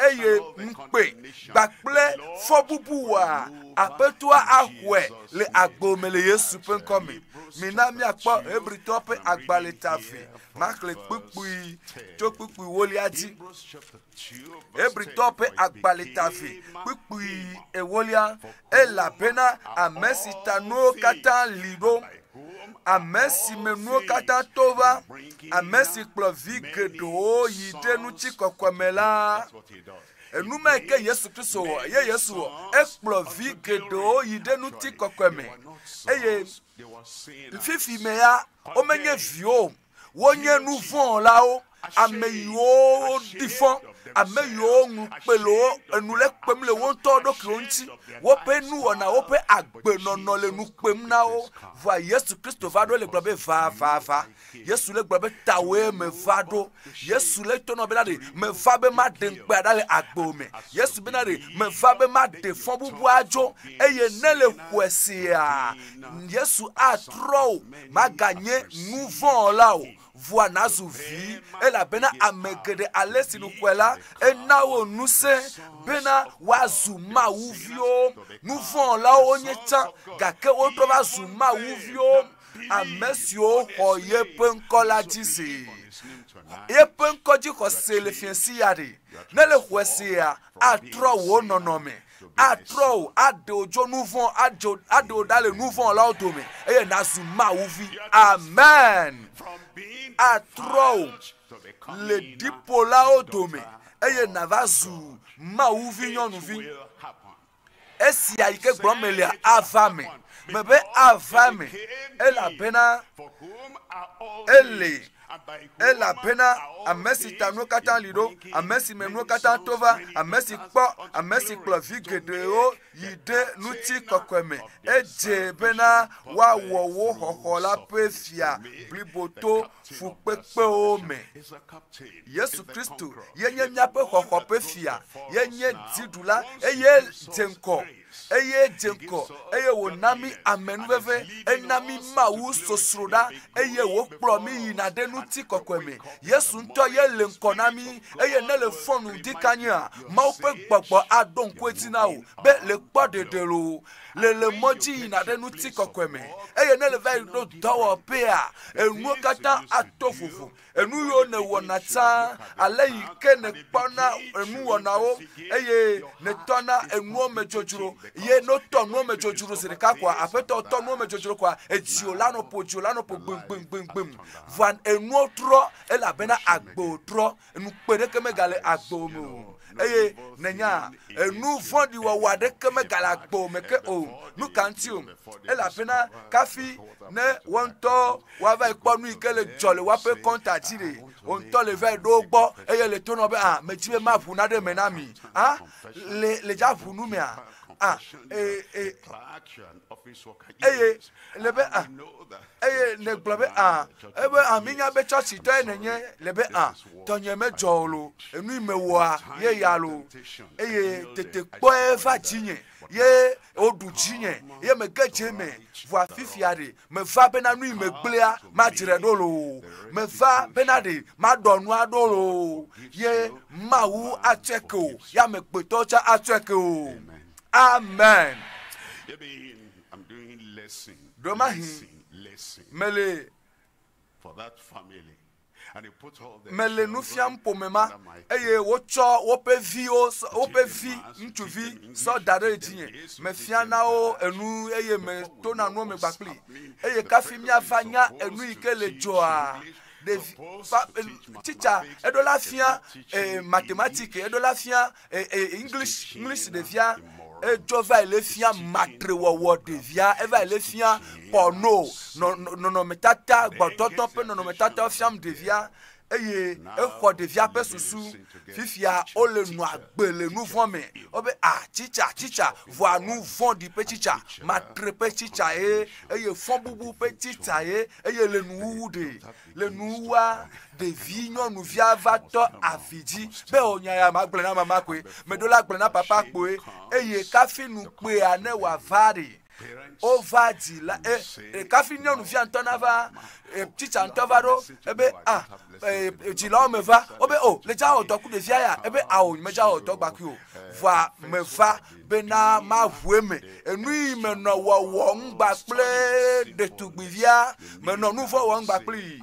eye ŋukpe gbakple fɔbubuwa aƒetɔa ahwɛ le agbome le Yesu ƒe ŋkɔme mina miakpɔ Hebritɔwo ƒe agbalẽ tafe maxle kpukpui tso kpukpui wolia dzi Hebritɔwo ƒe agbalẽ tafe kpukpui ewolia elabena ame si ta nuwo katã li ɖo ame si me nuwo katã to va ame si kplɔ vi geɖewo yi ɖe Ŋutikɔkɔɛ me la enume ke Yesu Kristo wɔ ye Yesu wɔ ekplɔ vi geɖewo yi ɖe Ŋutikɔkɔɛ me eye fifi me ya womenye viwo wonye nu vɔ̃lawo ame yiwo ɖi fɔ ame yiwo ŋukpelowo enu le kpem le wo ŋutɔ ɖokuiwo ŋuti woƒe nuwɔna woƒe agbenɔnɔ le nu kpem na wo vɔa Yesu Kristo va ɖo le gblɔ be va Yesu le gblɔ be tawoe me va ɖo Yesu le tɔnɔ bena de me va be ma de ŋkpea ɖa le agbo me Yesu bena de me va be ma de fɔ bubu adzo eye ne le xɔe sia Yesu atrɔ o maganye nu vɔ̃la o voa nazu vi elabena ame geɖe ale si nu xɔe la ena wo ŋusẽ bena woazu Mawu viwo nu vɔ̃lawo wonye tsã gake wotrɔ va zu Mawu viwo ame siwo xɔ yeƒe ŋkɔ la dzi se yeƒe ŋkɔ dzi xɔ se le fiesi ya ɖe ne le xɔe sia atrɔ wo nɔnɔme atrɔ o aɖe wo dzo nu vɔ̃ aɖe wo ɖa le nu vɔ̃lawo dome eye nazu Mawu vi amen atrɔ o le ɖipolawo dome eye nava zu Mawu vi nyɔnuvi esia yi ke gblɔm melia ava me mebe ava me elabena elabena ame si ta nuwo katã li ɖo ame si me nuwo katã to va ame si kplɔ vi geɖewo yi ɖe Ŋutikɔkɔɛ me edze bena woawɔ wo xɔxɔ la ƒe fia bliboto fukpekpewo me Yesu Kristo yenye míaƒe xɔxɔ ƒe fia yenye dziɖula eye dze ŋkɔ eye wòna mi amenuveve ena mi Mawu sosro ɖa eye wòkplɔ mi yina ɖe Ŋutikɔkɔɛ me Yesu ŋutɔ ye le ŋkɔ na mi eye ne le fɔnu di kanyia Mawu ƒe gbɔgbɔ aɖo ŋku edzi na wo be le kpɔ ɖeɖe lo le mɔ dzi yina ɖe Ŋutikɔkɔɛ me eye ne le va yi ɖo dɔwɔƒea enuwo katã ato vovo enu yiwo ne wɔna tsã ale yi ke ne kpɔna enuwɔnawo eye ne tɔna enuwo me dzodzro ye no tɔ nuwo me dzodzro zi ɖeka koa aƒetɔ tɔ nuwo me dzodzro koa edzio la no ƒo gbemgbemgbem voa enuwo trɔ elabena agbo trɔ enukpe ɖeke megale agbo me o eye nenya enu vɔ̃ɖi wɔwɔ aɖeke megale agbo me ke o nu ka ŋuti o elabena kafi ne wɔntɔ woava yi kpɔ nu yi ke le dzɔ le woaƒe kɔnta dzi ɖe wɔntɔ le va yi ɖo gbɔ eye le tonɔ be medzi be maʋu naɖe me na mi le dza ʋu nu mea eye le be eye ne gblɔ be ebe mi nya be tsɔtsitɔe nenye le be tɔnye medzɔ o lo enu yi me wɔa ye ya lo eye tete kpɔe va dzinye ye woɖu dzinye ye mege dze me voa fifia ɖe meva bena nu yi me gblea madzre ɖo lo meva bena ɖe maɖɔ nua ɖo lo ye Mawu atsɔe ke o ya amegbetɔwo tsã atsɔe ke o amen. Domahi lesson mele for that family. And he put all the mele nu fiam pomema under my eye wo cho wo pe vi ntuvi so dare jinye me fiana o enu eye me to na no me gbapli eye ka fi mi afanya enu ikele joa de teacher edola fia mathématique edola fia english de fia e jova ile fia matre wo de via eva ile fia porno no metata gbototo pe no metata fiam de via eye e de via pe susu fifia o le nu agbele nu von me obe teacher voi nu von di pe teacher matre pe teacher eye fon bubu pe teacher eye le nu de le nu wa de vi nyonu via va to avidi be onya ya magbele na mama kwe medola gbele na papa kwe eye kafi nu pe ane wa vari ovadi la kafi nyonu via ntona va teacher ntovaro ebe jila me va obe le ja odoku de via ya ebe me ja odogba ki o va me va bena ma vueme enu me no wo ngba ple de tugbivia me no nu vo wo ngba ple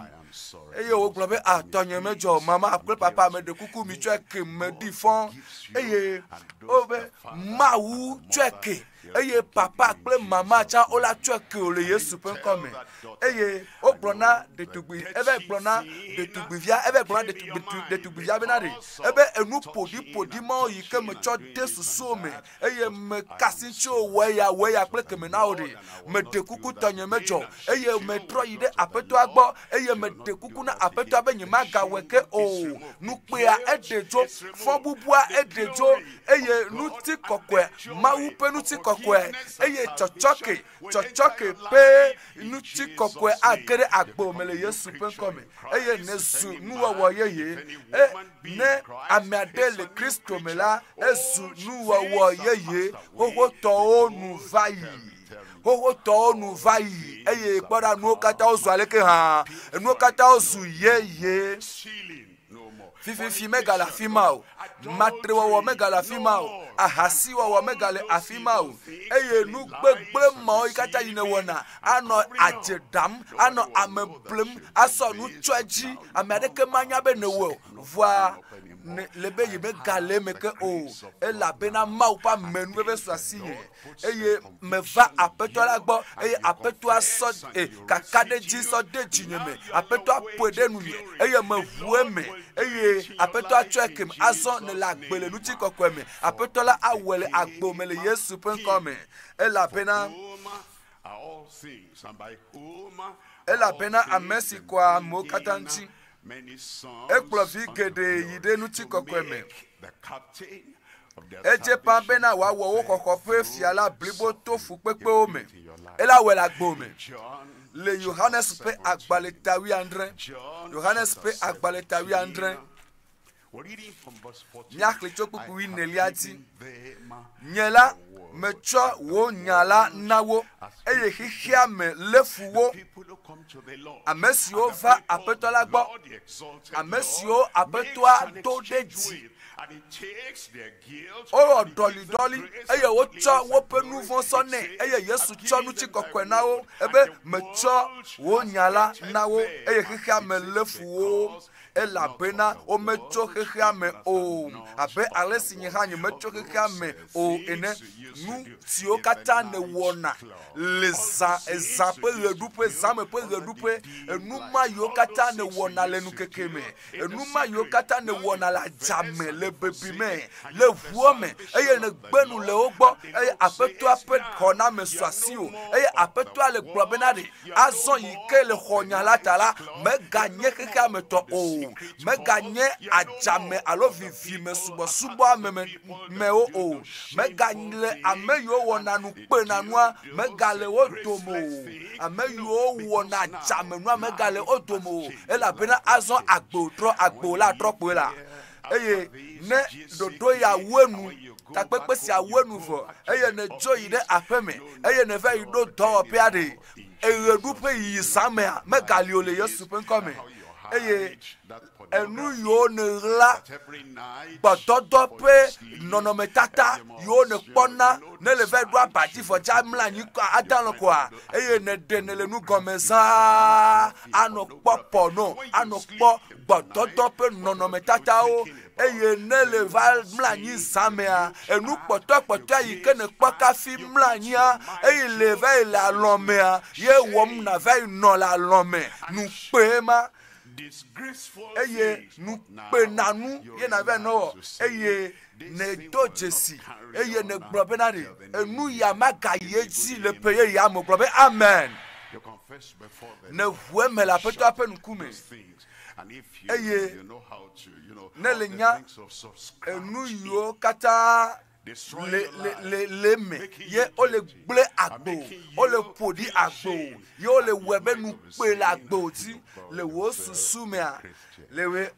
eye wo glo atonye mejo mama akle papa me de kuku mi cheke me di fon eye obe Mawu cheke eye papa akle mama cha ola cheke o le Yesu pen come eye o glona de tugbi ebe glona de tugbivia ebe glona de tugbivia benade ebe enu podi mo yi ke me cho de susu me eye me kasincho weya akle ke me na ode me de kuku tonye mejo eye me tro yi de apeto agbo eye me de kuku na apeto abenyi maga weke o nu pe a edejo fon bubua edejo eye Ŋutikɔkɔɛ Mawu pe Ŋutikɔkɔɛ eye chochoke pe Ŋutikɔkɔɛ agere agbo mele Yesu pe nkome eye nezu nuwowo yeye ne amiade le Kristo mela ezu nuwowo yeye hoho to onu vayi eye gbora nu kata ozu aleke ha nu kata ozu yeye fifi megala fimao matre wo megala fimao ahasi wo megale afimao eye nu gbegbe mo ikata yine wona ano ajedam ano ameblem aso nu twaji amedeke manya be ne wo voa lebe yi megale meke o ela bena mau pa menu be so asiye eye meva apeto la gbo eye apeto aso kakade ji so de jinyeme apeto apode nu eye mevue me eye apeto atwekem azo ne la gbele Ŋutikɔkɔɛ me apeto la awele agbo mele Yesu pen come ela bena amesi kwa mo katanchi ekplovi gede yide Ŋutikɔkɔɛ me eje pa bena wa wo kokko pe fiala blibo to fu pepe o me ela wela gbo me le Johannes pe agbaletawi andre nyakle chokuku ineliati nyela mecho wo nyala nawo eye hihia me lefuwo amesio va apetola gbo amesio apetoa to deji o dolly eye wo cho wo penu fon sone eye Yesu cho Ŋutikɔkɔɛ nawo ebe mecho wo nyala nawo eye hihia me lefuwo ela bena o mecho hehia me o abe alesi nyehanye mecho hehia me o ene nu tio kata ne wona leza ezape redupe zame pe redupe enu ma yo kata ne wona le nu kekeme enu ma yo kata ne wona la jame le bebi me le vuo me eye ne gbenu le ogbo eye apeto apet kona me swasio eye apeto ale globenade azon yike le khonya latala me ganye hehia me to o me ganye ajame alo vivi me subo me o me ganye ame yo wona nu pe na noa me gale o domo ame yo wona ajame noa me gale o domo ela bena azon agbo la tropo la eye ne dodo ya wenu takpepe si awenu vo eye ne joyi de apeme eye ne ve do do piade eredu pe yi same me gale ole Yesu pen come eye enu yo ne la bododo pe nonometata yo ne pona ne le ve do abati fo jamla ni adan ko a eye ne de ne le nu gomeza ano popo no ano po bododo pe nonometata o eye ne le va mlanyi zamea enu kpɔtɔ yi ke ne kpɔ kafi mlanyia eye le va yi le alɔmea ye wɔm na va yi nɔ le alɔme nu kpe ma eye nu kpe nanu ye na va nɔ eye ne do dzesi eye ne gblɔ be na de enu ya maga ye dzi le pe ye ya me gblɔ be amen ne ʋue me le aƒetɔ ƒe ŋkume eye ne le nya enu yiwo katã le me ye o le gble agbo o le ƒoɖi agbo ye o le wɔe be nu kpe le agbo dzi le wo susu mea le we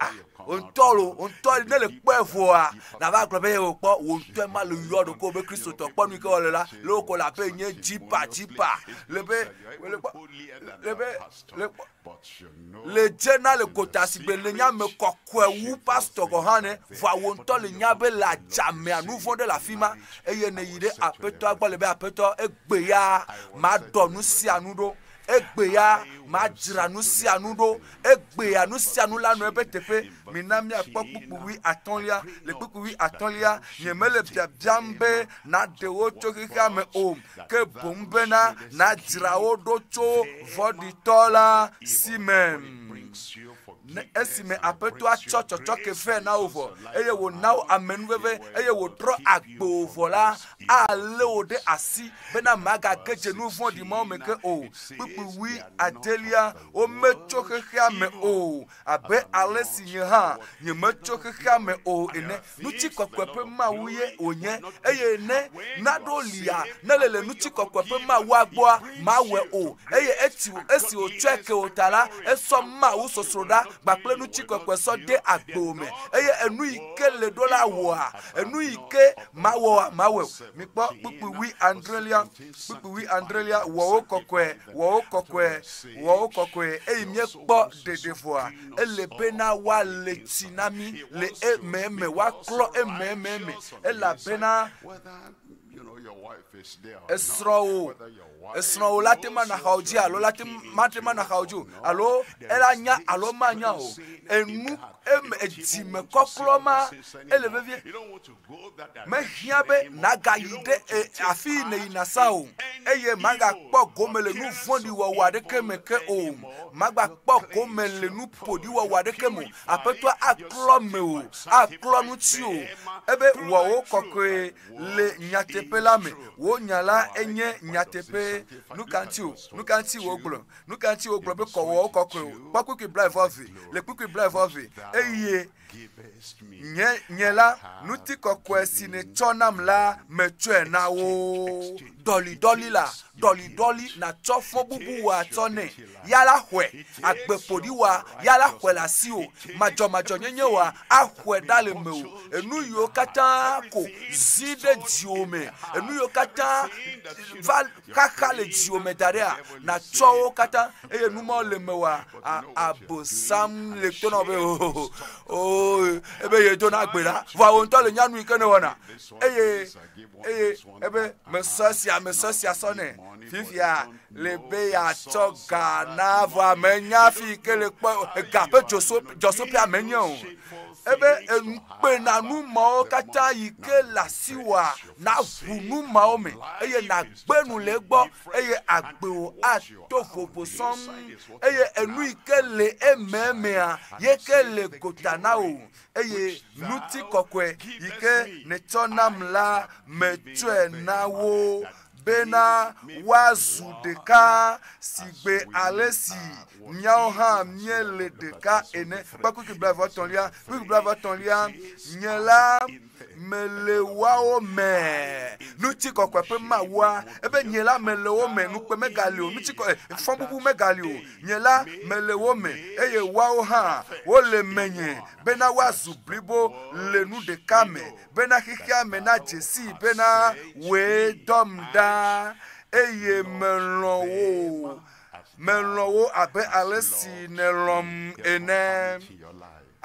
ontɔ ne le kpɔe voa na va gblɔ be ye wòkpɔ wò ŋutɔe ma le yɔ ɖoko be kristotɔ kpɔ nu ke wòle la le wòko le aƒe nye dzipa le be le dzena le gota si gbe le nya me kɔkɔe wu pastor gɔ hã ne voa wò ŋutɔ le nya be le adzamea nu vɔ̃ ɖe le afi ma eye ne yi ɖe aƒetɔa gbɔ le be aƒetɔ egbe ya ma dɔ nu sia nu ɖo egbe ya ma dzra nu sia nu ɖo egbe ya nu sia nu la nɔ ebe teƒe mina miakpɔ kpukpuwi atɔ̃lia le kpukpuwi atɔ̃lia nye mele biabiam be na ɖe wo tso xexea me o ke boŋ bena na dzra wo ɖo tso vɔɖitɔ la si me esime aƒetɔa tsɔ tsɔtsɔke ve na wo vɔ eye wòna wo amenuveve eye wòtrɔ agbo vɔ la alé wo ɖe asi bena magage dze nu vɔ̃ɖi mawo me ke o kpukpuwi adelia wometso xexea me o abe ale si nye hã nye metso xexea me o ene ŋutikɔkɔe ƒe Mawu ye wònye eye ne naɖo lia ne le ŋutikɔkɔe ƒe Mawua gbɔa mawɔe o eye esi wòtsɔe ke wò ta la esɔ Mawu sosro ɖa gbakple ŋutikɔkɔe sɔ de agbo me eye enu yi ke le ɖo la wɔa enu yi ke mawɔa mawɔe mikpɔ kpukpuwi andrelia wɔwo kɔkɔe eye miekpɔ ɖeɖevɔa ele bena woale tsi na mi le ememe woaklɔ ememe elabena esrɔ̃wo la te ma na xawo dzi alo la te ma na xawo dzi o alo ela nya alo ma nya o enu edzime kɔklɔ ma ele vevie mehiã be nagayi ɖe afi ne yina sa o eye magakpɔ gome le nu vɔ̃ɖi wɔwɔ aɖeke me ke o magbakpɔ gome le nu ƒoɖi wɔwɔ aɖeke me o aƒetɔa aklɔ me o aklɔ ŋuti o ebe wɔwo kɔkɔe le nyateƒe la me wo nya la enye nyateƒe nukanti wo gblɔ be kɔwɔwo kɔkɔe o kpɔ kpukui blaevɔvi le kpukui blaevɔvi eye nye la ŋutikɔkɔe si ne tsɔ nam la metsɔe na wo dɔlidɔli na tsɔ fɔ bubu wa tsɔ nɛ yala xɔe agbeƒoɖi wa yala xɔe le asi o madzɔmadzɔ nyenye wa axɔe ɖa le me o enu yiwo katã ko zi ɖe dziwo me enu yiwo katã va xaxa le dziwo me da ɖea na tsɔ wo katã eye numawo le me wa abosam le to na be ebe ye do na gbe la voa wo ŋutɔ le nyanu yi ke ne wɔna eye ebe mesɔ sia sɔ nɛ fifia le be yatsɔ ga na voa menya fi ke le kpɔ ga ƒe dzɔsopia menye o ebe enukpe na nu mawo katã yi ke le asi wa na ʋu nu mawo me eye na gbe nu le egbɔ eye agbewo ato vovo sɔm eye enu yi ke le ememea ye ke le gota na o eye ŋutikɔkɔe yi ke ne tsɔ nam la metsɔe na wo bena woazu ɖeka si gbe ale si miawo hã miele ɖeka ene kpɔkpukui blaevɔtɔ̃lia nye la mele woawo me ŋutikɔkɔe ƒe Mawua ebe nye la mele wo me nukpe megali o fɔbubu megali o nye la mele wo me eye woawo hã wole menye bena woazu blibo le nu ɖeka me bena xexea me na dzesi bena woe dɔm ɖa eye melɔ wo abe ale si nelɔm ene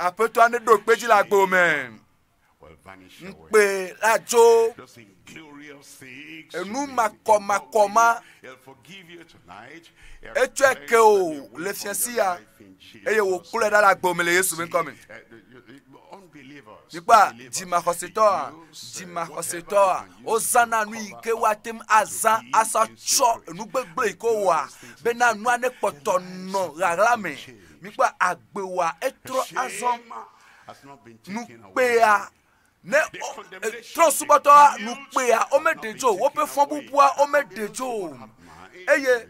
Apeto ane do peji la gome. will vanish away. Pe la jo. Those inglorious things. Enu makoma. He'll forgive you tonight. Eche ke o le fiancia. Eye wo kule da la gome le Yesu ben come. Nipa dima kosetoa ozana nu ike watem azan asa cho nu gbegble ko wa bena nu ane potono rarame nipa agbewa etro azon nu pea ne tro suboto nu pea o medejo wo pe fon bubua o medejo eye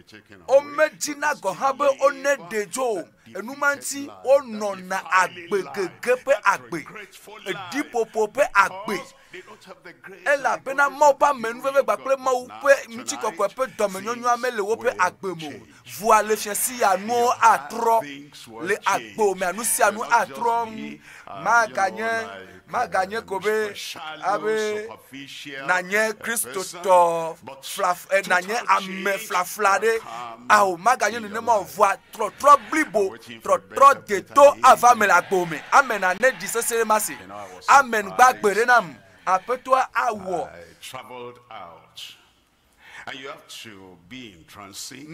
o medina gohabe one dejo enumanti onona agbegegepe agbe edipopope agbe ela bena mopa menuveve gbakple Mawu pe Ŋutikɔkɔɛ pe domenyonyo amele wo pe agbe mo voa le fiasi ya no atro le agbo me anu si anu atro maganye kobe abe nanye Kristo to nanye ame flaflade awo maganye ne mo voa tro blibo tro de to ava me la agbo me amen ane di sesere masi amen gbagbere nam apetwa awo traveled out, and you have to be in transit.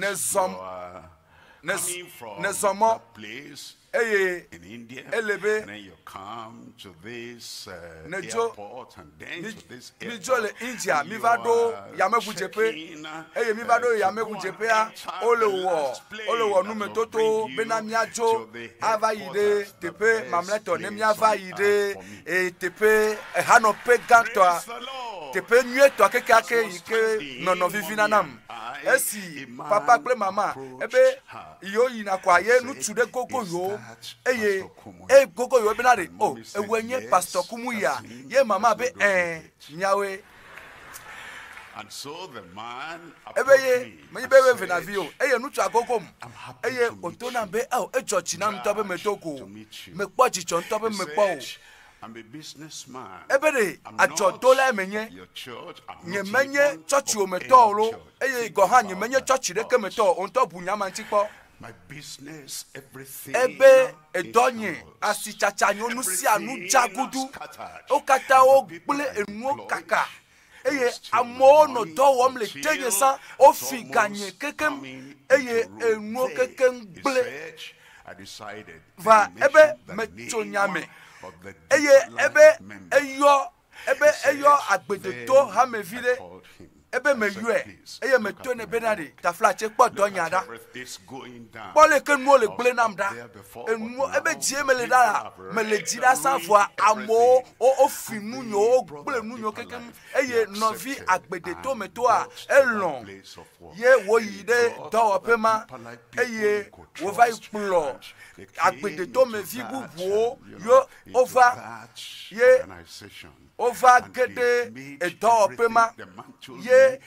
Coming from that place in India, and then you come to this airport, and then to this airport. India, mi vado yamegujepe, mi vado yamegujepe olewo numetoto benamiajo avaide tepe mamleto nemiavaide tepe hanope gantoa tepe nueto kekake ike nono vivina nam. Esi papa Kple mama ebe yo yina kwa ye nutude gogo yo gogo yo benade ewenye Pasteur Kumuyi ye mama be nyawe. And so the man ebe me be vena vio nutu agogom otona be church na ntobe metoko me kpo chicho ntobe me kpo I'm a businessman. Ebere ajodola menye nyemenye church o metoro goha nyemenye church de ke meto onto bunyama ntikpo my business everything ebe edonye asichacha nyonu si anu jagudu okata o gble enu kaka amo no dowom le tenye sa ofiganye kekem enu kekem gble I decided va ebe metonyame ebe eyo agbede to ha me vile ebe me yue me to ne benade ta flache kpo donyada bole ke nu le gble namda enu ebe jie me le dara me le jira sanfo amo o finu nyo gble nu nyo kekem novi agbede to me to a elon ye wo yide do pema wo vai plo agbede to me vi bubuo yo over gede edo pema ye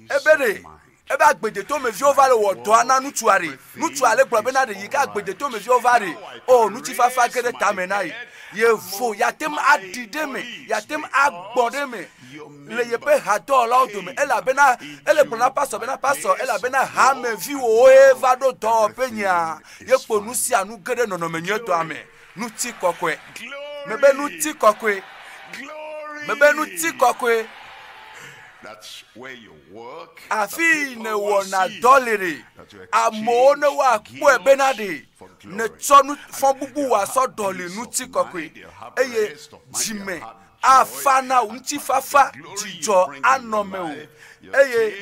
ebere ebe agbede to me vi over wo do ana nutuare gbo be na de yika agbede to me vi over nuti fafa gede tamenai ye fo yatem adide me yatem agbode me le yepe hado laudo me ela bena ele bona pastor ela bena ha me vi wo eva do penya ye kponu si anu gede nono menyeto ame Ŋutikɔkɔɛ mebe Ŋutikɔkɔɛ mebe Ŋutikɔkɔɛ. That's where you work. Afi ne wona dolere amo ne wa kpo ebenade ne tsonu fon bubu wa so dole Ŋutikɔkɔɛ jime afana unti fafa jijo anome o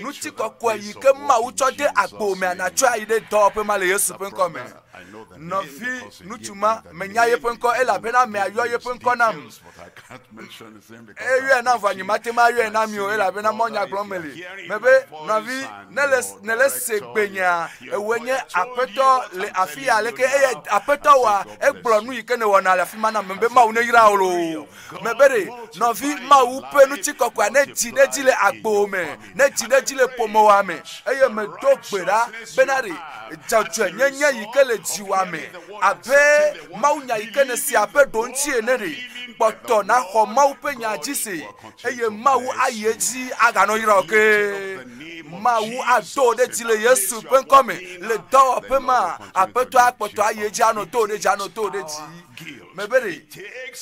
Ŋutikɔkɔɛ yike Mawu chode agbo me anacho ayide do pe male Yesu pe nkome novi nutuma menya ye penko ela bena me ayo ye penko nam na vanyimate ma ayo na mi o ela bena monya glomele mebe novi nele segbenya ewenye apeto le afia leke apeto wa egblonu yike ne wona la fima na mbe Mawu ne yira olo mebere novi Mawu pe Ŋutikɔkɔɛ ne jile agbo me ne jile pomo wa me me do gbera benare jaju nyenye yike le jiwa me abe Mawu nya yike ne si abe donchi enere poto na Mawu pe nya jise Mawu ayeji agano yira oke Mawu ado de ti le Yesu pe nkome le do pe ma apeto akpoto ayeji ano to de jano to de ji mebere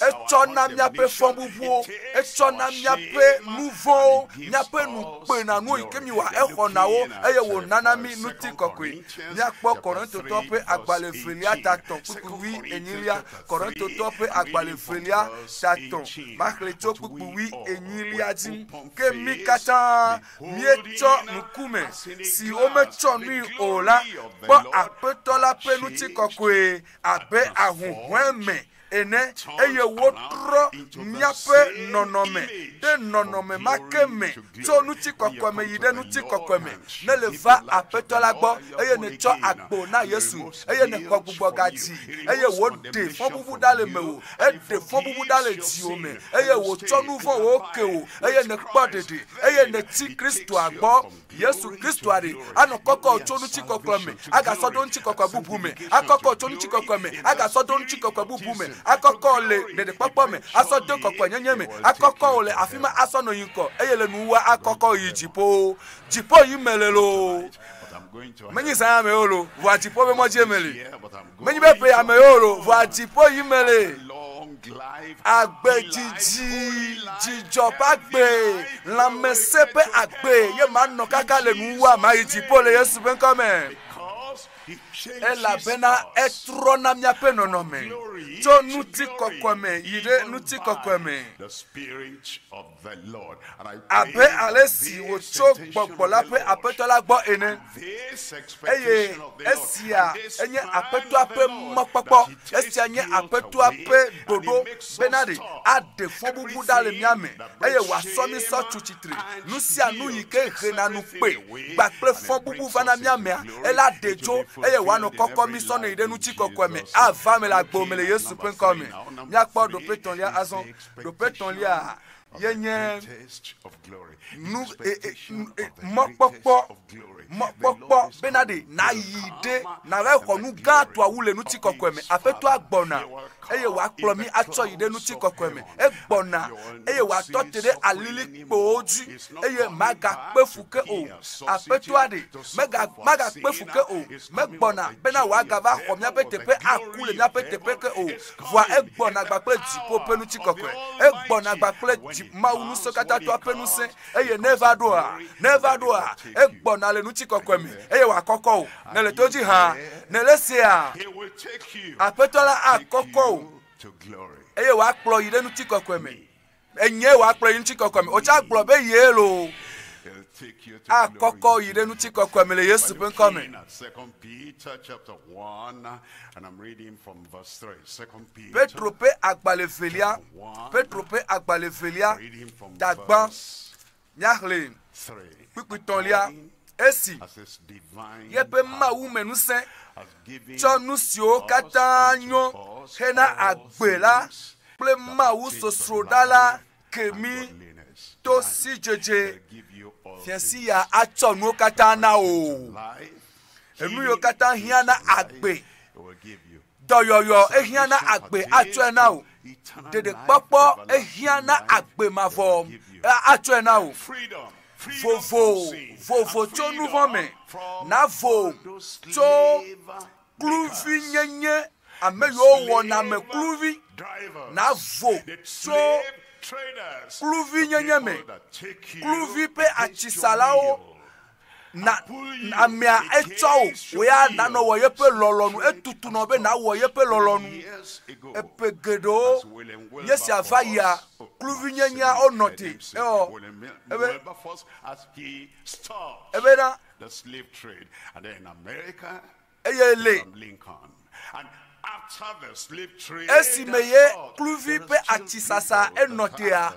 echo na mia pe fon bubuo echo na mia pe nouveau mia pe nu pe na nu ikemi wa eho na wo eye wo nana mi Ŋutikɔkɔɛ mia kpo Korinto to pe agbale felia taton pukuwi enyilia Korinto to pe agbale felia taton makleto pukuwi enyilia din ke mi kata miecho nukume si o mecho ni ola bo apeto la pe Ŋutikɔkɔɛ abe ahunhweme ene eye wotro miape nonome de nonome makeme to Ŋutikɔkɔɛ me yide Ŋutikɔkɔɛ me ne le va apeto la gbo eye ne cho agbo na Yesu eye ne ko gbugbo gaji eye wo de fon bubu dale mewo e de fon bubu dale ti o me eye wo cho nu fon wo ke o eye ne gbo dede eye ne ti Kristo agbo Yesu Kristo ari ano koko cho Ŋutikɔkɔɛ me aga so do Ŋutikɔkɔɛ bubu me akoko cho Ŋutikɔkɔɛ me aga so do Ŋutikɔkɔɛ bubu me akoko le de popo me aso de kokko nyenye me akoko le afima aso no yinko eyele nuwa akoko yi jipo yi melelo menyi sa me olo wa jipo be mo je mele menyi be pe ame olo wa jipo yi mele agbe jiji jijo pa gbe la mesepe agbe ye ma no kaka le nuwa ma yi jipo le Yesu ben come ela bena etrona miape nonome to Ŋutikɔkɔɛ me yide Ŋutikɔkɔɛ me the Spirit of the Lord. Abe alesi wo cho gbogbo la pe apeto la gbo ene eye esia enye apeto ape mokpokpo esia nye apeto ape dodo benade ade fon bubu dale miame eye wa so mi so chuchitri nu sia nu yike hena nu pe gba pe fon bubu vana miame ela dejo eye wa no koko mi so no ide Ŋutikɔkɔɛ me ava me la gbo me le Yesu pe nko me nya kpo do pe ton lia azon do pe ton lia yenye nu mokpokpo benade na yide na re konu ga to awule Ŋutikɔkɔɛ me apeto agbona eye wa kplo mi acho yide Ŋutikɔkɔɛ me egbona eye wa to tere alili kpoju eye maga pefuke o apeto ade maga pefuke o megbona bena wa ga va ho mia petepe akule mia petepe ke o voa egbona gba pe jipo pe Ŋutikɔkɔɛ egbona gba pe Mawu nu sokata to apenu se eye never do egbona le Ŋutikɔkɔɛ me eye wa koko o ne le toji ha ne le sia apetola akoko eye wa kplo yide Ŋutikɔkɔɛ me enye wa kplo Ŋutikɔkɔɛ me o cha kplo be yelo akoko yide Ŋutikɔkɔɛ me le Yesu pe nko me 2 Peter chapter 1 and I'm reading from verse 3. 2 Peter Petro pe agbale felia dagban nyahle 3. pipiton lia esi yepe Mawu menu se cho nu sio kata nyo hena agbela ple Mawu sosrodala kemi to si jeje fiansi ya acho nu kata na o enu yo kata hiana agbe doyoyo ehiana agbe acho na o dede popo ehiana agbe mavo acho na o Vovo cho nouveau me na vo cho kluvi nyenye ame yo wona me kluvi na vo cho kluvi nyenye me kluvi pe achisalao na amia echo we ya na no wo yepe lolonu etutu no be na wo yepe lolonu epegedo yes avaya kluvi nyanya onoti ebe na the slave trade and then in America from Lincoln and after the slave trade esimeye kluvi pe atisasa enotia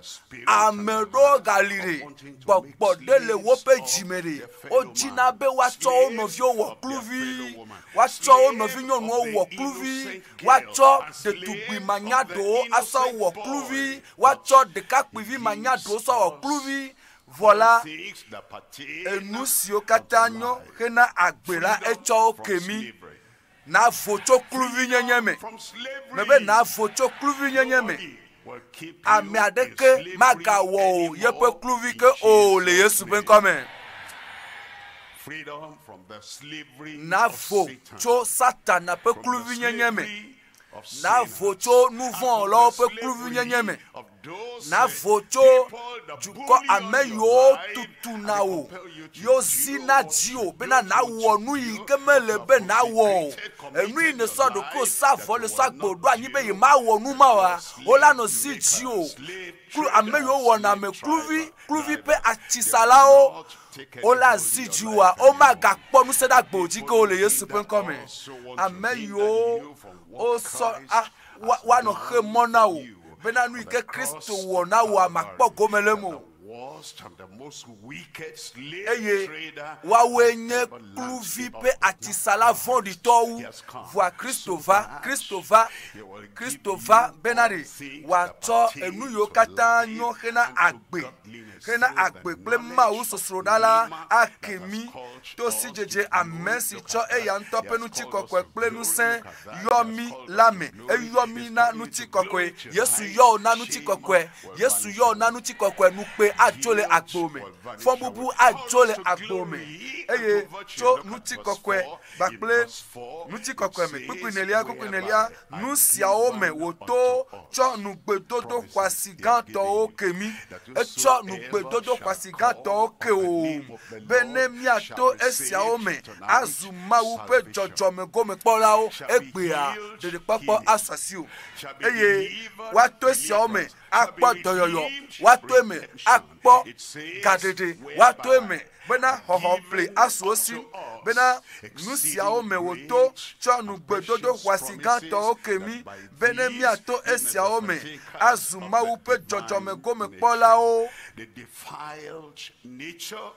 amedo galire gbogbo dele wo pe jimere ojina be wa cho onovio wo kluvi wa cho onovi nyonu wo kluvi wa cho de tugbi manyado aso wo kluvi wa cho de kakpivi manyado so wo kluvi voilà enusio katanyo hena agbela echo kemi na foto kluvi nyenyeme mebe na foto kluvi nyenyeme ami adeke maga wo yepe kluvi ke o le Yesu ben come freedom from the slavery na of vo Satan, tso Satan pe from the kluvinyenye me slavery of sin, na vo tso and nuvon from lo the pe kluvinyenye me slavery of those na vo tso people that juko bully you ame all your yo life, tutu and na they o compel you to yo do sina what ji you o do, bena na what wo you nu do, yi what kemele you be have na wo consecrated, enu committed ne your so do ko life sa that vo you le will sa gbo not do anyi be yi do, ma wo nu ma wa slave o la no si maker, ji o slave klu ame yo traders, wo na me slave kluvi pe drivers, atisala they will o not take any o la hold in si your ji life wa o ma anymore. ga po nu se da gbo ji ko le People Yesu pe nko me also want to ame hinder yo you from o what so Christ wa has no done he mo na for o you. bena nu On the ike cross Kristo of wo na wo ma po Calvary, gomele that mo the worst and the most wicked slave eye trader wa has wenye ever kluvi lanced pe up. atisala vondi to He has come voa Kristo so va that Kristo va he will give Kristo you va all benari things wa that to pertain enu yo to kata life nyo hena and to agbe godliness, hena through the agbe ple ma knowledge u sosro of dala him that has akemi called to us si to jeje glory. amesi Look cho at e that. ya nto He pe has nu ti called us kokwe to ple nu glory. sen Look at that. He yo has mi called us to lame glory. e yo mi He's na calling nu you ti to glory kokwe Yesu tonight. yo na nu ti Shame kokwe will Yesu vanish yo na away. nu ti kokwe nu pe ajole Guilt agbome will vanish fo away. bubu Call us ajole to agbome glory and eye to virtue. cho Look nu at ti verse kokwe 4. ba In ple verse 4, nu ti it kokwe me says, kukunelia "Whereby nu are siao me given wo unto to us cho nu gbedodo promises kwasi he has gan to given o you, kemi that e cho nu whosoever gbedodo shall kwasi gan to o call ke on the o name of the bene Lord mi shall ato be esiao saved." me Tonight, azuma wu pe salvation jojo me go me pola o shall be egbe a healed, de papo healing. asasi o Shall be eye delivered, wa to esiao me deliverance. Shall be akpo doyoyo redeemed, wa to me redemption. akpo It says, gadede wa to me "Whereby bena hoho play given asosi unto us bena exceeding nusiao me wo to great cho nu and gbedodo precious kwasi gan to o promises, kemi that by bene mi these ato ye may be esiao me partakers azuma of wu the pe jojo me divine go me nature." pola o The defiled nature,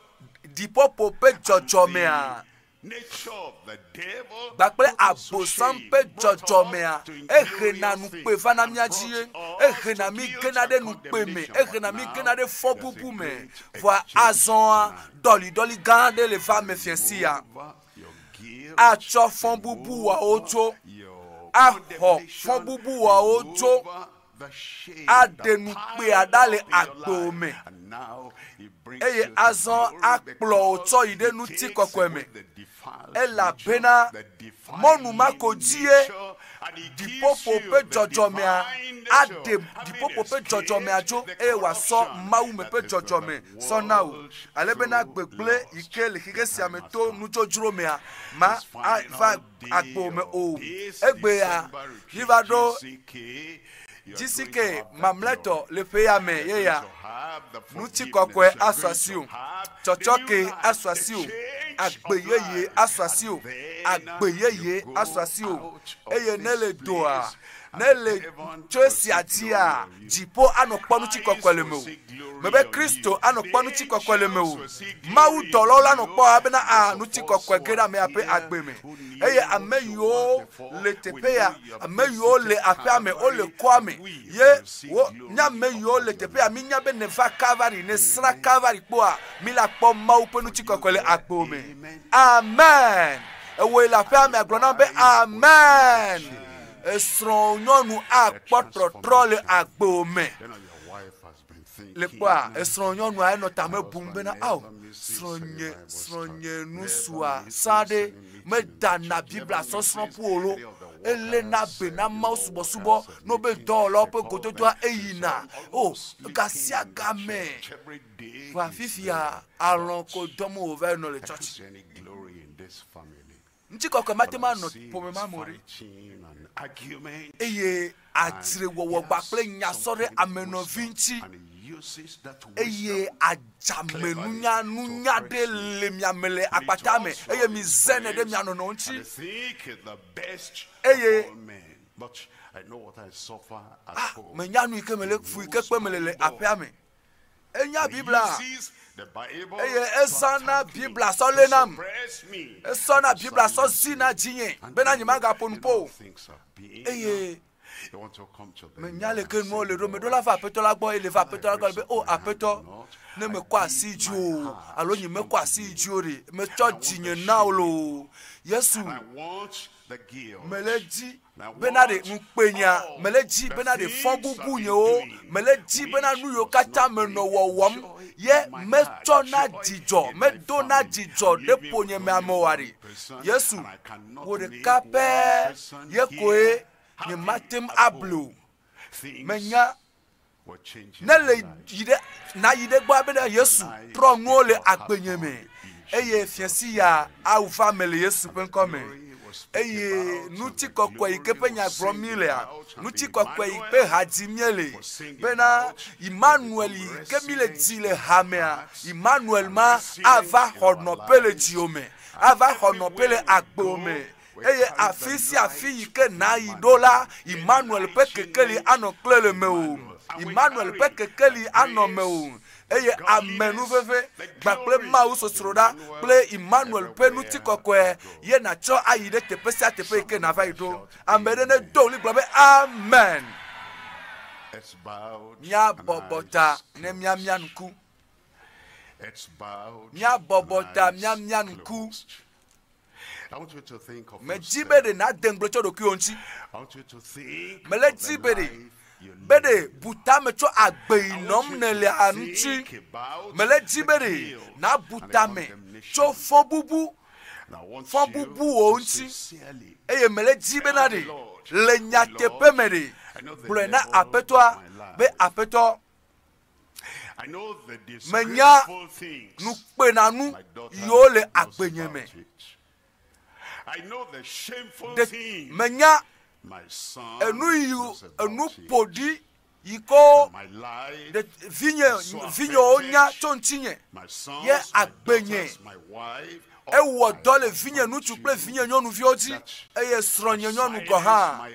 di popo pe jojo me a the nature of the devil, gbàgbé put us to àbòsàn shame, pé brought jọjọ us mẹ́à to ehena inglorious nu things, pé fana and mia brought dzie us ehena to mi guilt gena and de nu pé me condemnation. ehena But mi now, gena de fɔ there's a bubu me great voa exchange azɔn tonight. dɔlidɔli gã de le va me fiɛsi ya Remove your guilt, atsɔ fɔn bubu wa o tso your ahɔ condemnation, fɔn bubu wa o tso remove the shame ade that nu pé piled ada le up in your agbo me life. And now it brings eye you to azɔn glory akplɔ o because tsɔ yi de it nu ti takes kɔkɔe me away the defiled elabena nature, the mɔnu ma ko defiling die nature, and it di gives popo you pe the jɔjɔ mea divine ade nature, di having popo pe jɔjɔ mea escaped dzo the eye wa sɔ corruption mawu me that pe is in jɔjɔ the me sɔna o world ale bena through gbegble yi lust. ke le xixi sia The me time has to come. nudzrodzro mea ma This final va day agbo me o of this egbe ya December yi va ɖo GCK, you are going to GCK have that mamlɛtɔ glory. le ƒe ya me You are ye going ya to have the nuti forgiveness. kɔkɔe You are asɔ going asi to o have tsɔtsɔke the new life, asɔ asi the o change agbe of yeye life. asɔ asi o And then agbe yeye you go asɔ asi o out of eye ne this le doa place ne and le heaven tso will esi see ati glory a on you. dziƒo anɔ kpɔ nuti kɔkɔe le me o mebe Kristo anɔ kpɔ nuti kɔkɔe le me o mawu dɔlɔwo la nɔ kpɔ abena a nuti kɔkɔe ge ɖe ame aƒe agbe me eye ame yiwo le teƒe ya ame yiwo le aƒea me wo le kɔa me ye wo nye ame yiwo le teƒe ya mi nya be ne va Calvary ne sra Calvary kpɔa mi la kpɔ mawu ƒe nuti kɔkɔe le agbo me amen ewoe le aƒea me agblɔ na be amen. Esrɔ̃ nyɔnu akpɔ trɔtrɔ le agbo me le kpɔa esrɔ̃ nyɔnua enɔ tame bum bena awo srɔ̃nye nusua sa ɖe medana bibla sɔsrɔ̃ ƒuolo elena be na mawu subɔsubɔ no be dɔwɔlawo ƒe gododoa eyina o gasia game va fifia alɔ̃ ko dɔm wo va nɔ le tsɔtsi ŋuti kɔkɔe ma te ma nɔ ƒome ma mo ɖe eye adzrewɔwɔ kple nyasɔ ɖe amenɔvi ŋuti eye adzamenunya nunya ɖe le mia me le akpata me eye mi zene ɖe mia nɔnɔ ŋuti eye menya nu yi ke me le fu yi ke kpe me le aƒea me enya bibla eye ezana bibla sɔ le nam esɔna bibla sɔ zina dzinye bena nye magaƒo nu po eye menya le ke nuwo le ɖo me ɖo la va aƒetɔ la gbɔ eye le va aƒetɔ la gbɔ be o aƒetɔ ne me kɔ asi dzi o alo nye me kɔ asi dzi o ɖe metsɔ dzinye na wo lo Yesu mele dzi bena ɖe ŋukpenya mele dzi bena ɖe fɔ bubu nyewo mele dzi bena nu yiwo katã menɔ wɔwɔm ye me chona dzidzɔ me dona dzidzɔ ɖe ƒonye me amewari Yesu wo ɖeka pɛ ye koe nye matem ablo menya ne le yi ɖe na yi ɖe gbɔ abe ɖe Yesu trɔ nuwo le agbenye me eye fiasi ya awufa me le Yesu ƒe ŋkɔ me eye Ŋutikɔkɔɛ yi ke ƒe nyagblɔ mi lea Ŋutikɔkɔɛ yi ƒe hadzi mi le bena Imanuel yi ke mi le dzi le hamea Imanuel ma ava xɔ nɔƒe le dziwo me ava xɔ nɔƒe le agbewo me eye afi si afi yi ke na yi ɖo la Imanuel ƒe kekeli anɔ kple le me o Imanuel ƒe kekeli anɔ me o eye amenu veve gbakple Mawu sosro ɖa kple Imanuel ƒe Ŋutikɔkɔɛ ye natsɔ ayi ɖe teƒe sia teƒe yi ke nava yi ɖo ame ɖe ne do ɣli gblɔ be amen. Mía bɔbɔ ta ne mía ŋku mía bɔbɔ ta mía ŋku me dzi be ɖe na de ŋgble tso ɖokuiwo ŋuti me le dzi be ɖe bede buta me tso agbe yi nɔm ne le aŋuti me le dzi be ɖe na buta me tso fɔ bubu wo ŋuti eye me le dzi be na ɖe le nyateƒe me ɖe gblɔe na aƒetɔa be aƒetɔ menya nukpenanu yiwo le agbenye me menya enu ƒoɖi yi ko vinyewo nya tso ŋutinye ye agbenye ewɔ dɔ le vinye ŋutsu kple vinye nyɔnuviwo dzi eye srɔ̃nye nyɔnu gɔ hã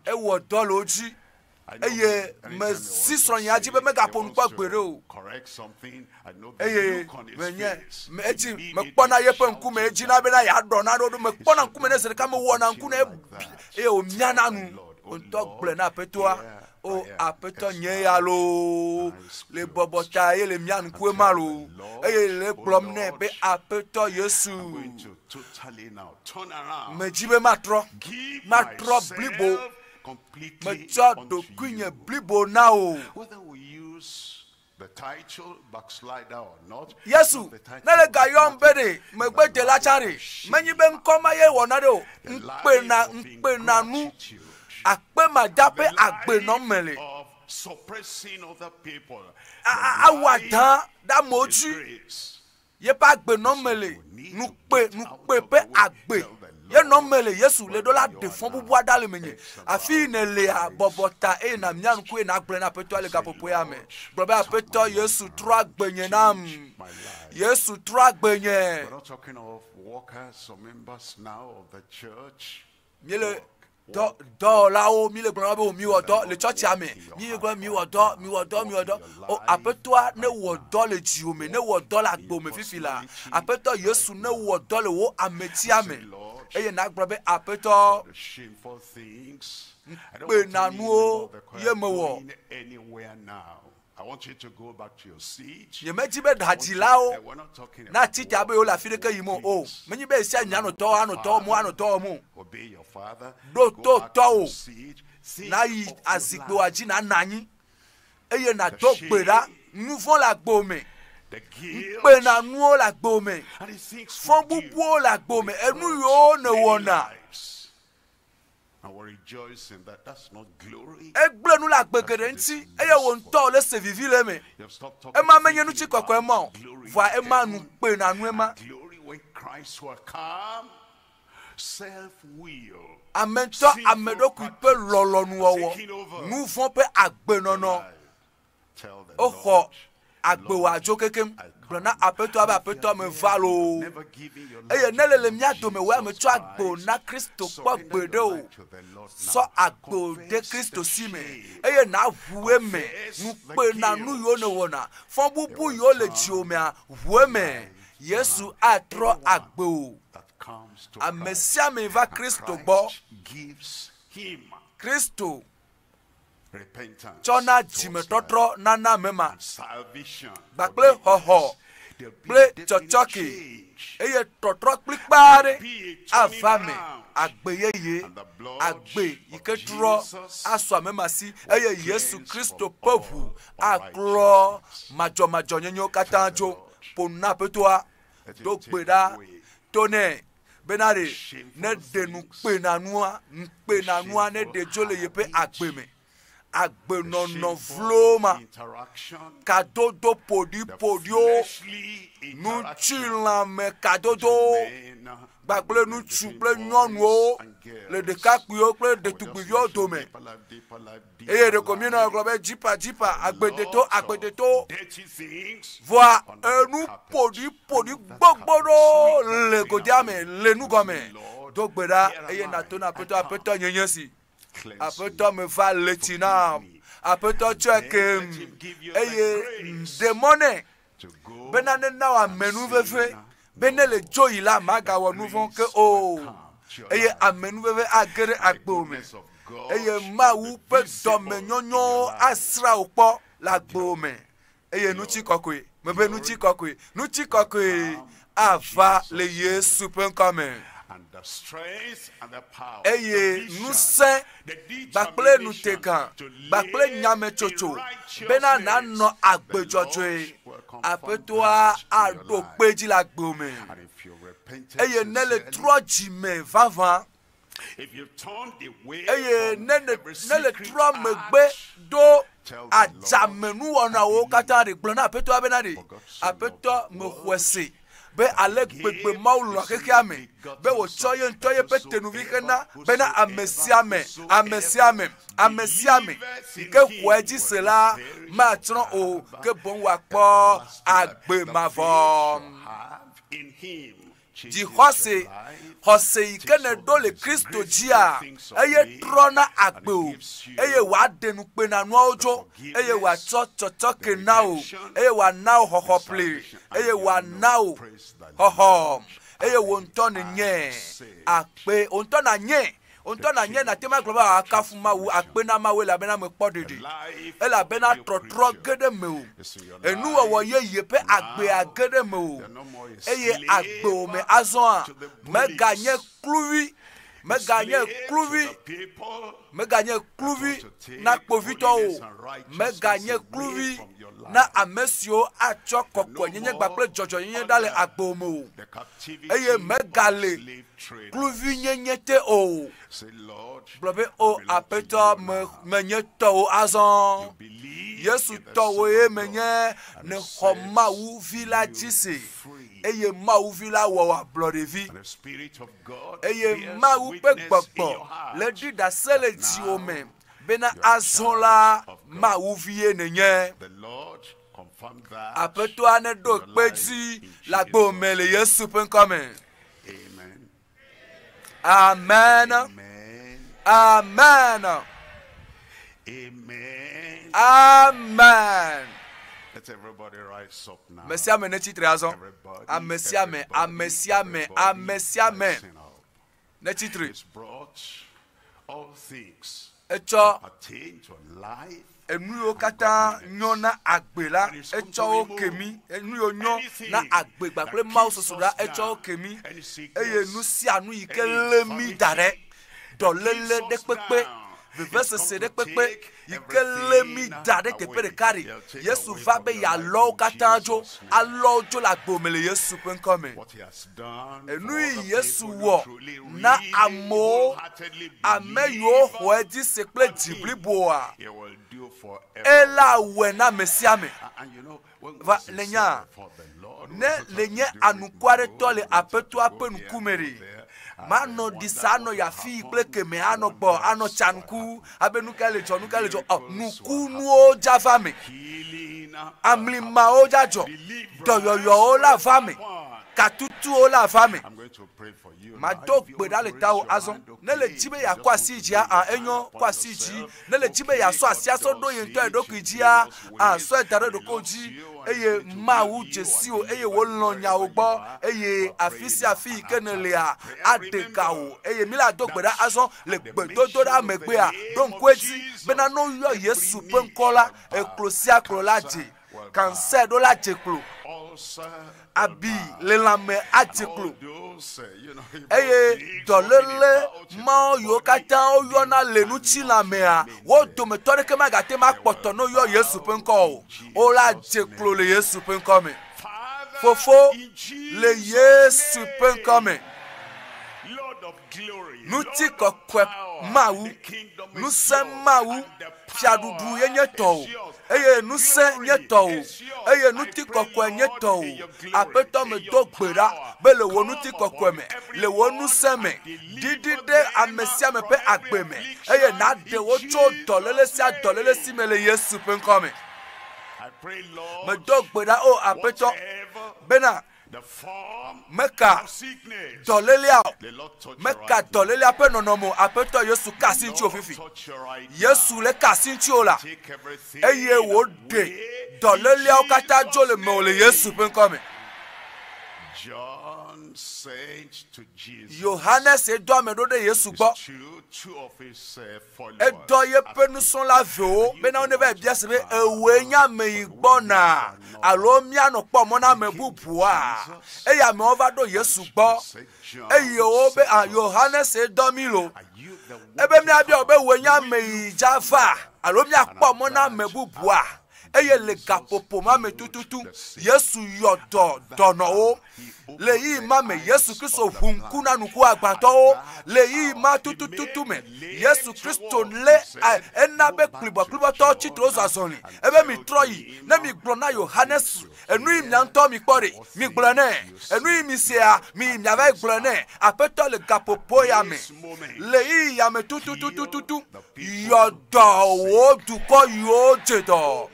ewɔ dɔ le wo dzi eye me si srɔ̃nyea dzi be megaƒo nu kpɔ gbe ɖe o eye menye edzi mekpɔna yeƒe ŋkume edzina bena yeaɖɔ na ɖo me kpɔna ŋkume ne zi ɖeka mewɔna ŋku ne eye wòmiana nu ŋutɔ gblɔe na aƒetɔa o aƒetɔ nye ya loo le bɔbɔ ta ye le mia ŋkue ma loo eye le gblɔm nɛ be aƒetɔ Yesu me dzi be matrɔ blibo metsɔ ɖokuinye blibo na o Yesu ne le gayɔm be ɖe megbe la tsa ɖe menyi be ŋkɔ ma ye wɔna ɖe o ŋkpenanu akpemada ƒe agbenɔ me le awɔ adã ɖe amewo dzi yeƒe agbenɔ me le nukpe ƒe agbe ye nɔme le Yesu le ɖo la ɖe fɔ bubu aɖe le menye afi ne lea bɔbɔ ta eye na mia ŋku eye na gblɔ na aƒetɔ le gaƒoƒoa me gblɔ be aƒetɔ Yesu trɔ agbenye nam Yesu trɔ agbenye miele dɔwɔlawo mi le gblɔ na be mi wɔ dɔ le tsɔtsia me mi gblɔ mi wɔ dɔ o aƒetɔa ne wɔ dɔ le dziwo me ne wɔ dɔ le agbo me fifi la aƒetɔ Yesu ne wɔ dɔ le wo ametia me eye na gblɔ be aƒetɔ ŋkpenanuwo ye mewɔ yemedzi be ɖadzilawo na tita be wole afi ɖeke yim o menyi be esia nye anɔtɔwo mo ɖo to tɔwo na yi azikpewoa dzi na anyi eye na do gbe ɖa nu vɔ̃ le agbo me ŋkpenanuwo le agbo me fɔ bubuwo le agbo me enu yiwo ne wɔna egble nu le agbe geɖe ŋuti eye wo ŋutɔ le se vivi le me ema menye Ŋutikɔkɔɛ ma o vɔa ema nukpenanu ema ame ŋutɔ ame ɖokui ƒe lɔlɔnuwɔwɔ nu vɔ̃ ƒe agbenɔnɔ woxɔ agbewoa dzo kekem gblɔ na aƒetɔ be aƒetɔ me va loo eye ne le mía dome wo ame tsɔ agbo na Kristo kpɔ gbe ɖe o sɔ agbo de Kristo si me eye na ʋue me nukpenanu yiwo ne wɔna fɔ bubu yiwo le dziwo mea ʋue me Yesu atrɔ agbe o ame sia ame va Kristo gbɔ Kristo tsɔna dzimetɔtrɔ nana mema gbakple xɔxɔ kple tsɔtsɔke eye trɔtrɔ kplikpaare ava me agbe yeye agbe yike trɔ asɔ amemasi eye Yesu Kristo peʋu aklɔ madzɔmadzɔ nyenyewo katã tso ƒona petoa do gbe ɖa to nɛ bena ɖe ne ɖe nukpenanua ne ɖe dzo le yeƒe agbe me agbenɔnɔ vloma kadodo ƒoɖiƒoɖiwo nutsilãme kadodo gbagble nutsu kple nyɔnuwo le ɖekakpuiwo kple ɖetugbuiviwo dome eye ɖeko mi nɔ gblɔ be dzipa agbedeto voa enu ƒoɖiƒoɖi gbogbo ɖo le godea me le nugɔme do gbe ɖa eye nato na aƒetɔ nyenye si aƒetɔ me va le tsi na aƒetɔ tsɔe kem eye demɔnɛ bena ne na wò amenu veve be ne le dzo yi la magawɔ nu vɔ̃ ke o eye amenu veve age ɖe agbo me eye Mawu ƒe dɔmenyɔnyɔ asra wò kpɔ le agbo me eye ŋutikɔkɔe mebe ŋutikɔkɔe ava le Yesu ƒe ŋkɔme. Eye nusẽ bakple nutega bakple nyametsotso bena nanɔ agbe dzɔdzɔe aƒetɔa aɖo kpe dzi le agbe me eye ne le trɔ dzime vavã eye ne le trɔ megbe do adzamenuwɔnawo katã ɖe gblɔ na aƒetɔa bena ɖe aƒetɔ mexɔe se be ale gbegbe Mawu lɔ xexea me be wòtsɔ ye ŋutɔ ye ƒe tenuvi hena bena ame sia me yi ke xɔe dzi se la matsrɔ̃ o ke boŋ wòakpɔ agbe mavɔ. Xɔse yi ke ne ɖo le Kristo dzia eye trɔna agbe o eye wòaɖe nukpenanuawo dzo eye wòatsɔ tsɔtsɔke na wo eye wòana wo xɔxɔ ple eye wòana wo xɔxɔ eye wò ŋutɔ nenye akpe wò ŋutɔ nanye na tema gblɔ be akafu Mawu akpe na Mawu elabena mekpɔ ɖeɖe elabena trɔtrɔ ge ɖe me o enuwɔwɔ yeye ƒe agbe age ɖe me o eye agbewo me azɔa meganye kluvi na kpovitɔwo meganye kluvi na ame siwo atsɔ kɔkɔenyenye gbakple dzɔdzɔnyenye ɖa le agbewo me o eye megale kluvi nyenye te o gblɔ be o aƒetɔ menye tɔwo azɔ Yesu tɔwo ye menye ne xɔ Mawu vi la dzi se eye Mawu vi la wɔ ablɔɖevi eye Mawu ƒe gbɔgbɔ le ɖi ɖase le dziwo me bena azɔ la Mawu vie nenye aƒetɔa ne ɖo kpe dzi le agbo me le Yesu ƒe ŋkɔme. Amen. Amen. Amen. Let everybody rise up now. Mesiame ne titre azɔ. Amesiame. Ne titre. Etsɔ enuyo katã nyɔ na agbe la etsɔ wo kemi enuyo nyɔ na agbe gbakple Mawu soso la etsɔ wo kemi eye nu sia nu yi ke lé mi da ɖe dɔléle ɖe kpekpe vevesese ɖe kpekpe yi ke lé mi da ɖe teƒe ɖeka ɖe Yesu va be yealɔ wo katã dzo alɔ wo dzo le agbo me le Yesu ƒe ŋkɔme. Enu yi Yesu wɔ na amewo ame yiwo xɔe dzi se kple dzi bliboa ela wɔe na ame sia ame. Va le nya ne le nye anuku aɖe tɔ le aƒetɔa ƒe ŋkume ɖe manɔ ɖisa anɔ yafi kple keme anɔ gbɔ anɔ tsanuku abe nuka le dzɔ nukunuwo dza va me amlimawo dza dzɔ dɔyɔyɔwo la va me katutuwo la va me mado gbe ɖa le tawo azɔ ne le dzi be yakɔ asi dzia enyo kɔ asi dzi ne le dzi be yasɔ asi asɔ ɖo ye ŋutɔ eɖokui dzia sɔe da ɖe ɖokuiwo dzi eye Mawu dzesi wo eye wolɔ nyawo gbɔ eye afi sia afi yi ke ne lea aɖe ga wo eye mi la do gbe ɖa azɔ le gbedodo ɖa megbea ɖo ŋku edzi bena no yɔ Yesu ƒe ŋkɔ la eklo sia klo la dze kansɛ ɖo la dze klo abi le lame adeklo eye dolele ma yo kata o yo na le nu ti lame a wo do me to ke ma gate ma poto no yo Yesu pe nko o la deklo le Yesu pe nko me fofo le Yesu pe nko me Ŋutikɔkɔɛ Mawu nuse Mawu fiadudu ye nye tɔwo eye nuse nye tɔwo eye Ŋutikɔkɔɛ nye tɔwo apeto me do gbe ɖa be le wo Ŋutikɔkɔɛ me le wo nuse me didi de ame sia me pe agbe me eye na de wo tso dɔlele si me le Yesu pe ŋkɔ me me do gbe ɖa o apeto bena meka dolelia pe nonomo apeto Yesu kasi nchi ofifi Yesu le kasi nchi ola eye wo de dolelia kata jole me ole Yesu pe nko me John said to Jesus, Yohanes edo me do de Yesu gbo two of his followers, edo ye penu son la vo be na onebe biase be ewe nya me igbo na alo mia no po mo na me bubua eya me over do Yesu gbo eye o be Yohanes edo mi lo ebe mi abia obe we nya me jafa alo mia po mo na me bubua eye le gapopo ma me tututu Yesu yodo dono o le yi ma me Yesu Kristo hunku na nuku agbato o le yi ma tututu me Yesu Kristo le ena be klibo to chitro zazoni ebe mi troyi na mi gbo na Yohanes enu im nyanto mi kpore mi gbo na enu im sia mi nyava gbo na apeto le gapopo ya me le yi ya me tututu yodo o duko yo jedo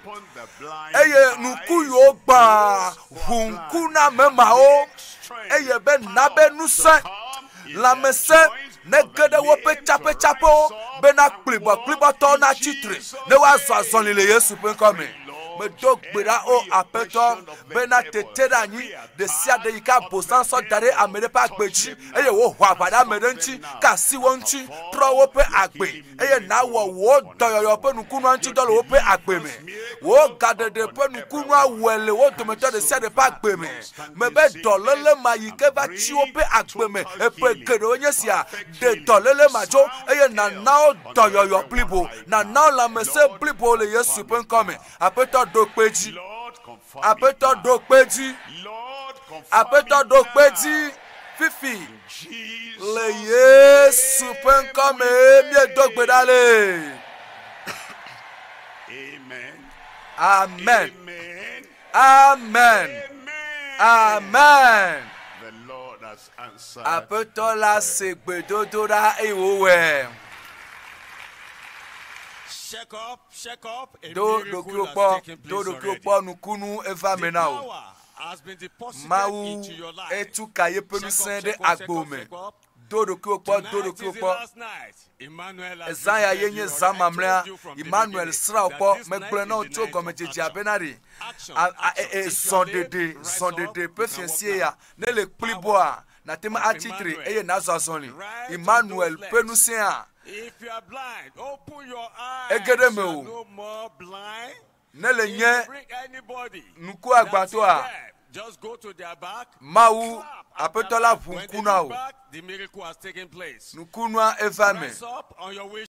eye nuku yo gba hunku na mema o eye be na be nusa la mese ne gede wo pe chapo be na klibo to na chitre ne wa azon le Yesu pe nko me do gbera o apeto be na tetera nyi de sia de yika bosan so dare amere pa agbeji eye wo ho abada mere nchi ka si wo nchi tro wo pe agbe eye na wo doyoyo pe nukunu anchi dolo wo pe agbe me wo gadede pe nukunu awele wo tometo de sia de pa agbe me be dolele ma yike ba chi wo pe agbe me e pe gede onye sia de dolele ma jo eye na o doyoyo plibo na la mese plibo le Yesu pe nko me apeto do peji apeto do peji fifi le Yesu pe nko me mi do gbe dale amen amen amen the Lord has answered. Apeto la segbe dodora ewowe Shake up. Do kyopo nukunu eva menao. Mawu etu kaye penusen de agbome. Do kyopo. Ezaya yenye zamamlea Imanuel sra opo megbele na oto gomejeji abenari. Sondede pe fiensie ya ne le pliboa na tema atitre eye nazazoni. Imanuel penusen a if you are blind, open your eyes. No more blind. Bring anybody. Just go to their back. Mawu apetola vunkuna o. The miracle has taken place. Nukunwa evame. Rise up on your way.